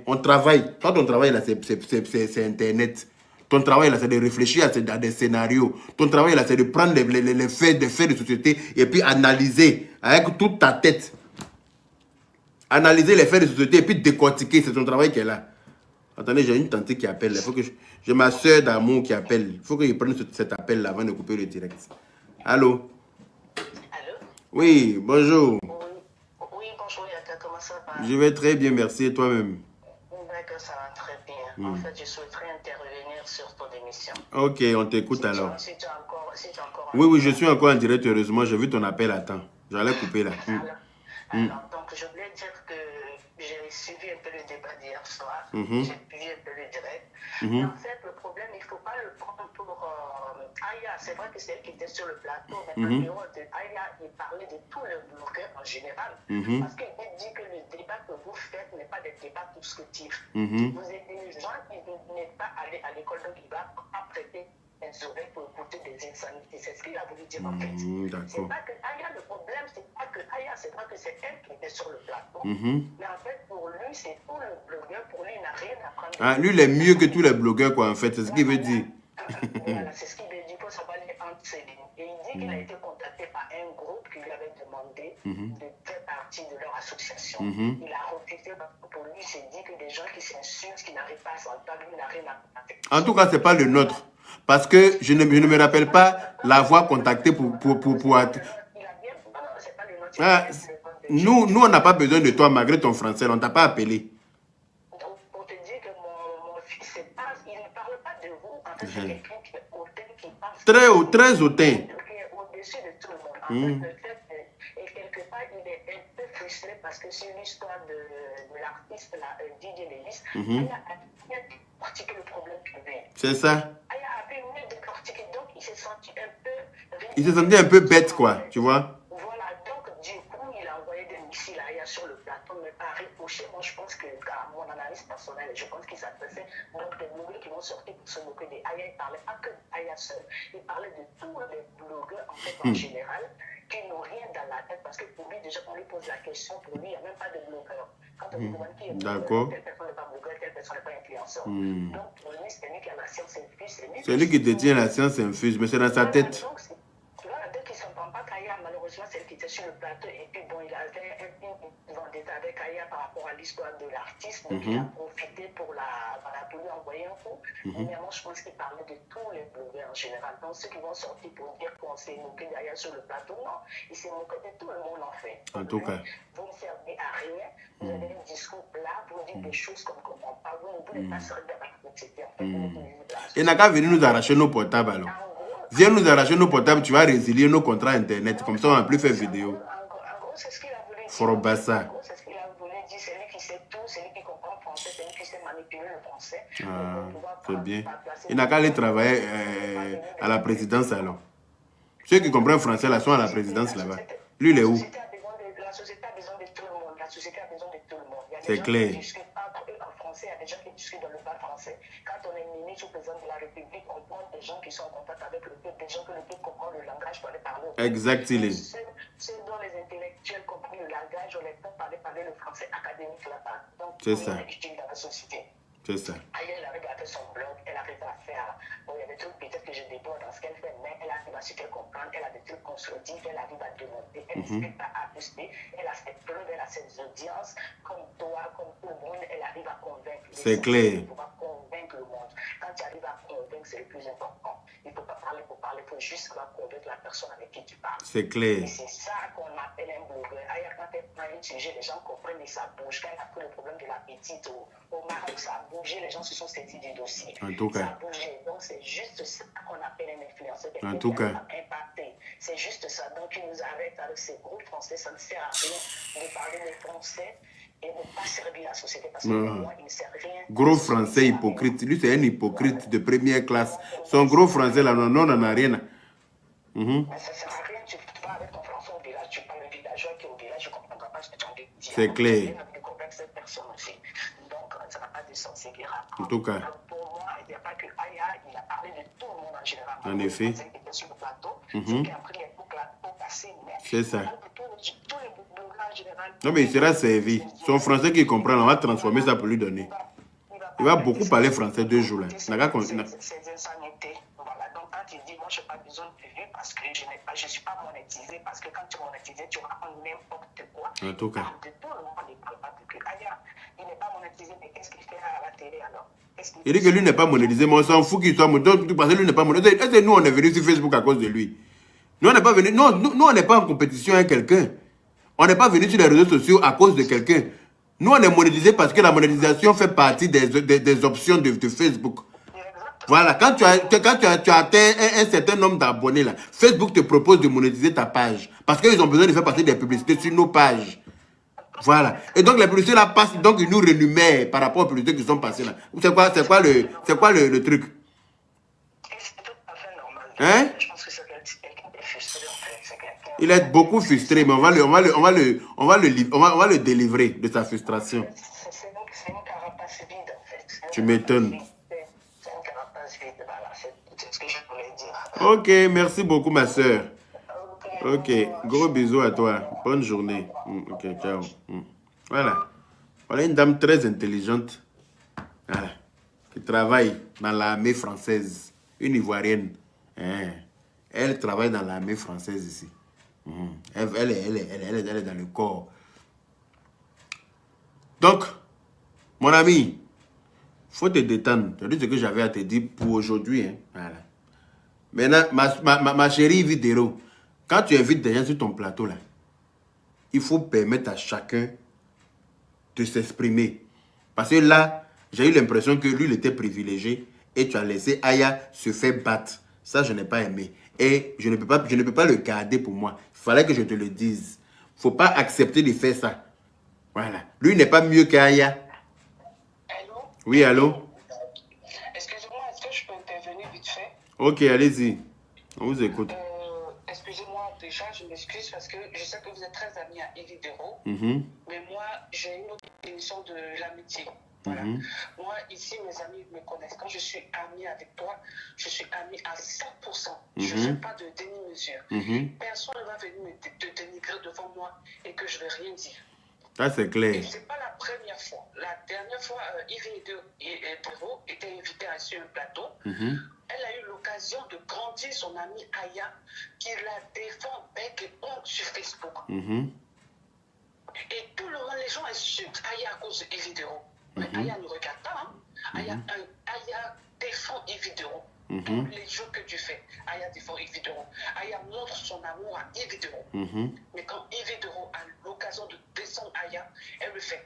Speaker 2: On travaille. Quand on travaille là, c'est Internet. Ton travail là, c'est de réfléchir à des scénarios. Ton travail là, c'est de prendre les faits de société et puis analyser avec toute ta tête. Analyser les faits de société et puis décortiquer. C'est ton travail qui est là. Attendez, j'ai une tante qui appelle. Il faut que j'ai ma soeur d'amour qui appelle. Il faut qu'il prenne cet appel là avant de couper le direct. Allô?
Speaker 4: Allô?
Speaker 2: Oui, bonjour.
Speaker 4: Oui, bonjour Yaka, comment ça va?
Speaker 2: Je vais très bien, merci. Et toi-même?
Speaker 4: D'accord, ça va très bien. En fait, je souhaiterais intervenir sur ton émission.
Speaker 2: Ok, on t'écoute alors.
Speaker 4: Si tu es encore
Speaker 2: Oui, je suis encore en direct, heureusement. J'ai vu ton appel à temps. J'allais couper là.
Speaker 4: Alors, donc, je voulais dire que j'ai suivi un peu le débat d'hier soir. J'ai suivi un peu le direct. Mais en fait, le problème, il ne faut pas le prendre pour Aya. C'est vrai que c'est elle qui était sur le plateau, mais en dehors de Aya, il parlait de tous les blogueurs en général. Parce qu'il dit que le débat que vous faites n'est pas des débats constructifs. Vous êtes des gens qui n'êtes pas allés à l'école, donc il va apprêter un oreille pour écouter des insanités. C'est ce qu'il a voulu dire en fait. C'est pas que Aya, le problème, c'est pas que Aya, c'est vrai que c'est elle qui était sur le plateau. Mais en fait, pour lui, c'est tout le blogueur. Pour lui, il n'a rien à prendre.
Speaker 2: Ah, lui, il est mieux que tous les blogueurs, quoi, en fait. C'est ce qu'il veut dire.
Speaker 4: Voilà, c'est ce qu'il veut dire. Il faut savoir les entre Céline. Et il dit qu'il a été contacté par un groupe qui lui avait demandé de faire partie de leur association. Il a refusé. Pour lui, il s'est dit que des gens qui s'insultent, qui n'arrivent pas à s'entendre, lui n'a rien à faire.
Speaker 2: En tout cas, ce n'est pas le nôtre. Parce que je ne me rappelle pas l'avoir contacté pour... Ah, nous, on n'a pas besoin de toi, malgré ton français. On ne t'a pas appelé.
Speaker 4: Donc, pour te dire que mon fils, il ne parle pas de vous. En fait, c'est quelqu'un qui est hautain, qui pense...
Speaker 2: Très hautain.
Speaker 4: Qui est au-dessus de tout le monde. En fait, le fait, et quelque part, il est un peu frustré parce que sur l'histoire de l'artiste, Didier Lewis, il a bien décortiqué le problème privé.
Speaker 2: C'est ça.
Speaker 4: Il a bien décortiqué, donc il s'est senti un peu...
Speaker 2: Il s'est senti un peu bête, quoi, tu vois.
Speaker 4: Voilà, donc du coup, il a envoyé des missiles à Aya sur le plateau, mais pas ricoché. Moi, je pense que, à mon analyse personnelle, je pense qu'il s'adressait donc des blogueurs qui vont sortir pour se moquer d'Aya. Il parlait pas que d'Aya seul. Il parlait de tous les blogueurs, en fait, en général, qui n'ont rien dans la tête. Parce que pour lui, déjà, on lui pose la question, pour lui, il n'y a même pas de blogueur. Quand on lui demande qui est blogueur, telle personne n'est pas blogueur, telle personne n'est pas influenceur. Donc, pour lui, c'est lui qui a la science infuse. C'est lui
Speaker 2: qui détient la science infuse, mais c'est dans sa tête.
Speaker 4: Dès qu'il ne s'entend pas qu'Aya, malheureusement, celle qui était sur le plateau, et puis bon, il avait une vendetta avec Aya par rapport à l'histoire de l'artiste, donc il a profité pour lui envoyer un coup. Mais moi, je pense qu'il parlait de tous les blogueurs en général. Donc, ceux qui vont sortir pour dire qu'on s'est moqué d'Aya sur le plateau, non, il s'est moqué de tout le monde en fait.
Speaker 2: En tout cas.
Speaker 4: Vous ne servez à rien, vous avez un discours plat pour dire des choses comme qu'on ne comprend pas, vous ne voulez pas servir à la société. En fait,
Speaker 2: il n'a qu'à venir nous arracher nos portables alors. Viens nous arracher nos portables, tu vas résilier nos contrats internet. Comme ça, on ne va plus faire vidéo.
Speaker 4: En gros, c'est ce qu'il a voulu dire.
Speaker 2: Forobassa.
Speaker 4: En gros, c'est ce qu'il a voulu dire. C'est lui qui sait tout, c'est lui qui comprend le français, c'est lui qui sait manipuler le français.
Speaker 2: C'est bien. Il n'a qu'à aller travailler à la présidence alors. Ceux qui comprennent français là sont à la présidence là-bas. Lui, il est où?
Speaker 4: La société a besoin de tout le monde. La société a besoin de tout le monde.
Speaker 2: C'est clair.
Speaker 4: En français, il y a des gens qui discutent dans le bas français. Quand on est ministre ou président de la République, on prend des gens qui sont en contact avec le peuple, des gens que le peuple comprend le langage pour aller parler.
Speaker 2: Exactement.
Speaker 4: Ceux dont les intellectuels comprennent le langage, on les fait parler le français académique là-bas. Donc,
Speaker 2: c'est ça.
Speaker 4: Dans la société.
Speaker 2: C'est ça.
Speaker 4: Elle arrive à faire son blog, elle arrive à faire. Bon, il y a des trucs peut-être que je déborde dans ce qu'elle fait, mais elle arrive à se faire comprendre, elle a des trucs constructifs, elle arrive à démonter, elle ne discute pas A plus B, elle a ses preuves, elle a ses audiences, comme toi, comme tout le monde, elle arrive à convaincre.
Speaker 2: C'est clair.
Speaker 4: Il faut pas convaincre le monde. Quand tu arrives à convaincre, c'est le plus important. Il ne faut pas parler pour parler, il faut juste convaincre la personne avec qui tu parles.
Speaker 2: C'est clair.
Speaker 4: Et c'est ça qu'on appelle un blogueur. Ailleurs, quand elle prend un sujet, les gens comprennent et ça bouge. Quand elle a pris le problème de la petite au Maroc, ça a bougé, les gens se sont saisis du dossier.
Speaker 2: En tout cas.
Speaker 4: Ça a bougé. Donc, c'est juste ça qu'on appelle un influenceur.
Speaker 2: En tout cas.
Speaker 4: Impacté. C'est juste ça. Donc, ils nous arrêtent avec ces groupes français. Ça ne sert à rien de parler des Français et de ne pas servir la société parce que moi, il ne sert rien.
Speaker 2: Gros français hypocrite. Lui, c'est un hypocrite de première classe. Son gros français, là, non, on n'en a rien.
Speaker 4: Mais ça ne sert à rien. Tu vas avec ton français au village. Tu parles au villageois qui est au village. Je ne comprends pas ce que tu as dit.
Speaker 2: C'est clair.
Speaker 4: Donc, ça n'a pas de sens. C'est grave.
Speaker 2: En tout cas.
Speaker 4: Pour il n'y a pas que Aya, il a parlé de tout le monde en général.
Speaker 2: En effet.
Speaker 4: Qui était sur le plateau, c'est qui a pris les boucles pour passer.
Speaker 2: C'est ça.
Speaker 4: Tous les boucles en général.
Speaker 2: Non, mais il sera servi. Son français qu'il comprend, on va transformer ça pour lui donner. Il va beaucoup parler français 2 jours là.
Speaker 4: C'est des insanités. Voilà. Donc quand il dit, moi je n'ai pas besoin de vues parce que je ne suis pas monétisé, parce que quand tu es monétisé, tu racontes n'importe quoi.
Speaker 2: En tout cas.
Speaker 4: De tout le monde, il ne parle pas de plus. Aya, il n'est pas monétisé, mais qu'est-ce qu'il fait à la télé alors?
Speaker 2: Il dit que lui n'est pas monétisé, mais on s'en fout qu'il soit monétisé. Parce que lui n'est pas monétisé. Et nous, on est venus sur Facebook à cause de lui. Nous, on n'est pas venus. Non, nous, on n'est pas en compétition avec quelqu'un. On n'est pas venus sur les réseaux sociaux à cause de quelqu'un. Nous, on est monétisé parce que la monétisation fait partie des options de Facebook. Voilà, quand tu as atteint un certain nombre d'abonnés, là, Facebook te propose de monétiser ta page. Parce qu'ils ont besoin de faire passer des publicités sur nos pages. Voilà. Et donc, les publicités là passent, donc ils nous rémunèrent par rapport aux publicités qui sont passées là. C'est quoi le truc?
Speaker 4: C'est tout à fait normal.
Speaker 2: Hein?
Speaker 4: Je pense que c'est quelqu'un de frustré.
Speaker 2: Il est beaucoup frustré, mais on va le délivrer de sa frustration.
Speaker 4: C'est une carapace vide en fait.
Speaker 2: Tu m'étonnes.
Speaker 4: C'est une carapace vide, voilà. C'est ce que je voulais dire.
Speaker 2: Ok, merci beaucoup ma soeur. Ok, gros bisous à toi. Bonne journée. Ok, ciao. Voilà. Voilà une dame très intelligente. Voilà. Qui travaille dans l'armée française. Une Ivoirienne. Hein. Elle travaille dans l'armée française ici. Elle est dans le corps. Donc, mon ami, faut te détendre. Tu as dit ce que j'avais à te dire pour aujourd'hui. Hein. Voilà. Maintenant, ma chérie Vidéro, quand tu invites des gens sur ton plateau, là, il faut permettre à chacun de s'exprimer. Parce que là, j'ai eu l'impression que lui, il était privilégié et tu as laissé Aya se faire battre. Ça, je n'ai pas aimé. Et je ne peux pas le garder pour moi. Il fallait que je te le dise. Il ne faut pas accepter de faire ça. Voilà. Lui n'est pas mieux qu'Aya.
Speaker 4: Allô?
Speaker 2: Oui, allô?
Speaker 4: Excusez-moi, est-ce que je peux intervenir vite fait?
Speaker 2: Ok, allez-y. On vous écoute.
Speaker 4: Excusez-moi, déjà, je m'excuse parce que je sais que vous êtes très amis à Yves Dero. Mais moi, j'ai une autre définition de l'amitié. Voilà. Moi, ici, mes amis me connaissent. Quand je suis ami avec toi, je suis ami à 100%. Je ne fais pas de déni-mesure. Personne ne va venir te dénigrer devant moi et que je ne vais rien dire.
Speaker 2: Ça, c'est clair.
Speaker 4: Et ce n'est pas la première fois. La dernière fois, Yves Dero était invité sur un plateau. Elle a eu l'occasion de grandir son amie Aya, qui la défend bec et ongle sur Facebook. Et tout le monde, les gens insultent Aya à cause de Yves Dero. Mais Aya ne regarde pas. Hein. Aya défend Yves Dero. Tous les jours que tu fais, Aya défend Yves Dero. Aya montre son amour à Yves Dero. Mais quand Yves Dero a l'occasion de descendre Aya, elle le fait.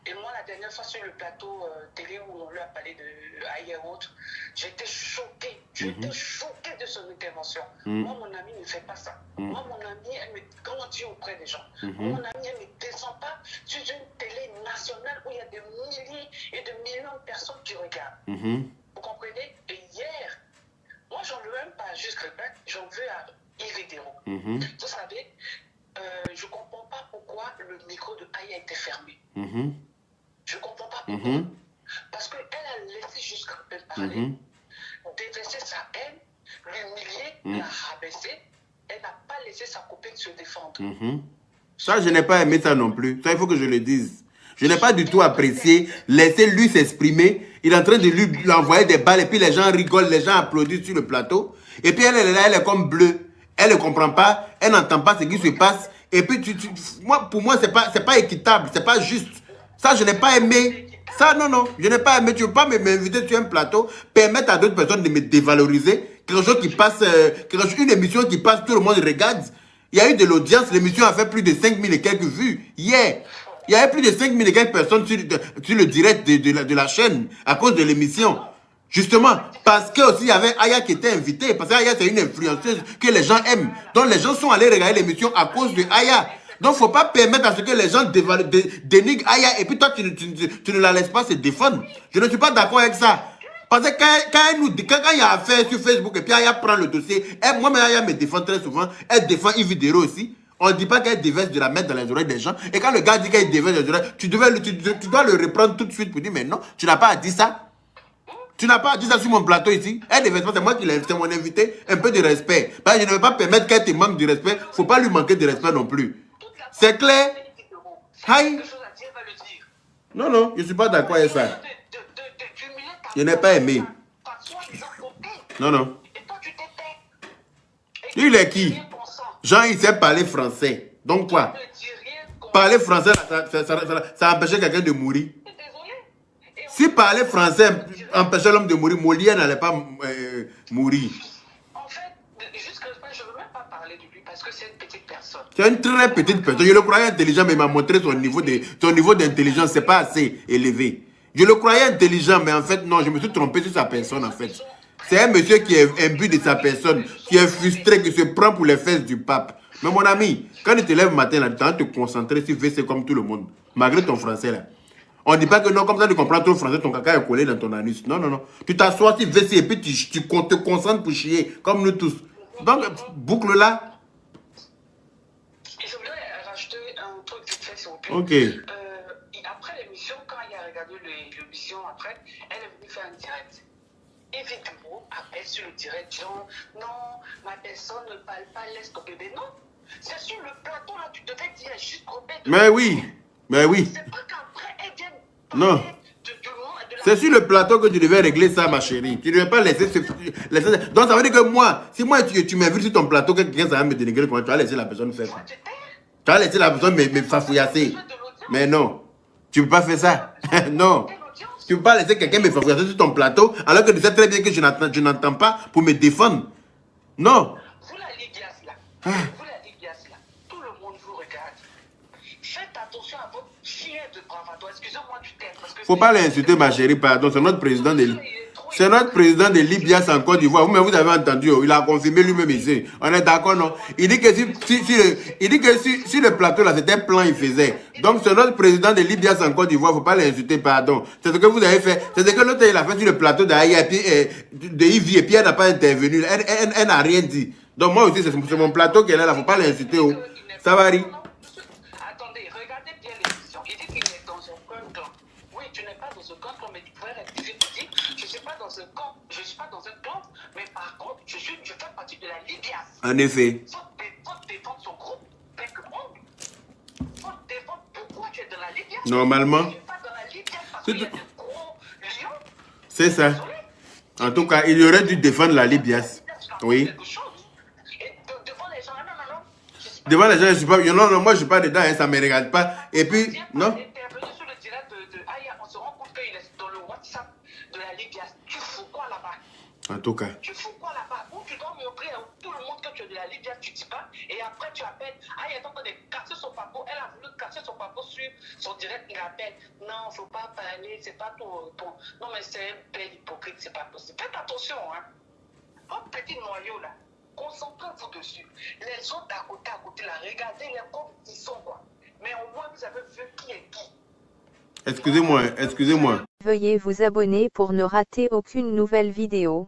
Speaker 4: Et moi, la dernière fois sur le plateau télé où on lui a parlé de Aya et autres, j'étais choquée. J'étais choquée de son intervention. Moi, mon ami ne fait pas ça. Moi, mon ami, elle me grandit auprès des gens. Mon ami, elle ne descend pas sur une télé nationale où il y a des milliers et de millions de personnes qui regardent. Vous comprenez? Et hier, moi, j'en veux même pas juste répète, j'en veux à Yves Dero. Vous savez, je ne comprends pas pourquoi le micro de Aya était fermé. Je ne comprends pas pourquoi. Parce qu'elle a laissé jusqu'à peine parler, déverser sa haine, l'humilier, la rabaisser. Elle n'a pas laissé sa copine se défendre.
Speaker 2: Ça, je n'ai pas aimé ça non plus. Ça, il faut que je le dise. Je n'ai pas du tout apprécié. Laissez lui s'exprimer. Il est en train de lui envoyer des balles et puis les gens rigolent, les gens applaudissent sur le plateau. Et puis elle est là, elle est comme bleue. Elle ne comprend pas, elle n'entend pas ce qui se passe. Et puis, pour moi, ce n'est pas équitable, ce n'est pas juste. Ça, je n'ai pas aimé. Ça, non, je n'ai pas aimé. Tu ne veux pas m'inviter sur un plateau, permettre à d'autres personnes de me dévaloriser. Quelque chose qui passe, une émission qui passe, tout le monde regarde. Il y a eu de l'audience, l'émission a fait plus de 5000 et quelques vues. Hier, il y avait plus de 5000 et quelques personnes sur le direct de la chaîne à cause de l'émission. Justement, parce que aussi il y avait Aya qui était invitée, parce que Aya c'est une influenceuse que les gens aiment. Donc les gens sont allés regarder l'émission à cause de Aya. Donc il ne faut pas permettre à ce que les gens dénigrent Aya et puis toi tu ne la laisses pas se défendre. Je ne suis pas d'accord avec ça. Parce que quand il y a affaire sur Facebook et puis Aya prend le dossier, moi-même Aya me défend très souvent, elle défend Yves Dero aussi. On ne dit pas qu'elle déverse de la mettre dans les oreilles des gens. Et quand le gars dit qu'elle déverse des oreilles, tu dois le reprendre tout de suite pour dire mais non, tu n'as pas à dire ça. Tu n'as pas dit ça sur mon plateau ici. Elle devait pas, c'est moi qui l'ai invité, mon invité. Un peu de respect. Parce que je ne vais pas permettre qu'elle te manque de respect. Il ne faut pas lui manquer de respect non plus. C'est clair? Aïe. Non, non, je ne suis pas d'accord avec ça. Je n'ai pas aimé. Non, non. Lui, il est qui? Jean, il sait parler français. Donc quoi? Parler français, ça empêchait quelqu'un de mourir. Si parler français empêchait l'homme de mourir, Molière n'allait pas mourir.
Speaker 4: En fait, jusqu'à ce point, je ne veux même pas parler de lui parce que c'est une petite personne.
Speaker 2: C'est une très petite personne. Je le croyais intelligent, mais il m'a montré son niveau d'intelligence. Ce n'est pas assez élevé. Je le croyais intelligent, mais en fait, non, je me suis trompé sur sa personne, en fait. C'est un monsieur qui est imbu de sa personne, qui est frustré, qui se prend pour les fesses du pape. Mais mon ami, quand tu te lèves le matin, tu as te concentrer sur VC comme tout le monde, malgré ton français là. On ne dit pas que non, comme ça tu comprends trop le français, ton caca est collé dans ton anus. Non, non, non. Tu t'assois sur VC et puis tu te concentres pour chier, comme nous tous. Donc, boucle là.
Speaker 4: Je voulais rajouter un truc vite fait, s'il vous plaît.
Speaker 2: Ok.
Speaker 4: Après l'émission, quand il a regardé l'émission après, elle est venue faire un direct. Et Vidéo appelle sur le direct, disant non, ma personne ne parle pas, laisse ton bébé. Non, c'est sur le plateau là, tu devais dire juste trop bête.
Speaker 2: Mais oui, mais oui.
Speaker 4: C'est pas qu'après elle vienne.
Speaker 2: Non. C'est sur le plateau que tu devais régler ça, ma chérie. Tu ne devais pas laisser. Donc ça veut dire que moi, si moi tu m'invites sur ton plateau, quelqu'un ça va me dénigrer, tu vas laisser la personne faire ça. Tu vas laisser la personne me fafouillasser. Mais non, tu ne peux pas faire ça. Non. Tu ne peux pas laisser quelqu'un me fafouillasser sur ton plateau alors que tu sais très bien que je n'entends pas pour me défendre. Non.
Speaker 4: Vous la Libias là, vous la Libias là, tout le monde vous regarde. Faites attention à votre chien de bravado. Excusez-moi du terme.
Speaker 2: Faut pas l'insulter, ma chérie, pardon. C'est notre président de C'est notre président de Libias en Côte d'Ivoire. Vous avez entendu, il a confirmé lui-même ici. On est d'accord, non? Il dit que si le plateau là, c'était un plan, il faisait. Donc c'est notre président de Libias en Côte d'Ivoire. Faut pas l'insulter, pardon. C'est ce que vous avez fait. C'est ce que l'autre il a fait sur le plateau d'Aïe de Ivy et puis elle n'a pas intervenu. Elle n'a rien dit. Donc moi aussi, c'est mon plateau qu'elle est là. Faut pas l'insulter. Oh. Ça va, Ri?
Speaker 4: Attendez, regardez bien l'émission. Il dit qu'il est dans un camp. Oui, tu n'es pas dans un camp, mais tu pourrais rectifier pour dire je ne suis pas dans un camp. Je ne suis pas dans un camp, mais par contre, je fais partie de la Libias.
Speaker 2: En effet.
Speaker 4: Faut défendre son groupe, bec ongle. Faut défendre pourquoi tu es dans la Libias.
Speaker 2: Normalement.
Speaker 4: Je ne suis pas dans la Libias parce qu'il y a des gros lions.
Speaker 2: C'est ça. En tout cas, il aurait dû défendre la Libias. Oui. Devant les gens, je ne suis pas. Non, non, moi je ne suis pas dedans, hein, ça ne me regarde pas. Et puis, non.
Speaker 4: Sur le direct de Aya, on se rend compte qu'il est dans le WhatsApp de la Libias. Tu fous quoi là-bas?
Speaker 2: En tout cas.
Speaker 4: Tu fous quoi là-bas? Où tu dois montrer à tout le monde que tu es de la Libias, tu ne dis pas. Et après, tu appelles. Aya est en train de casser son papo. Elle a voulu casser son papo sur son direct. Il appelle. Non, il ne faut pas parler. C'est pas ton. Non, mais c'est un bel hypocrite. C'est pas possible. Faites attention, hein. Un petit noyau là. Concentrez-vous dessus. Les autres à côté là, regardez-les comme ils sont quoi. Mais au moins vous avez vu qui est qui.
Speaker 2: Excusez-moi, excusez-moi.
Speaker 1: Veuillez vous abonner pour ne rater aucune nouvelle vidéo.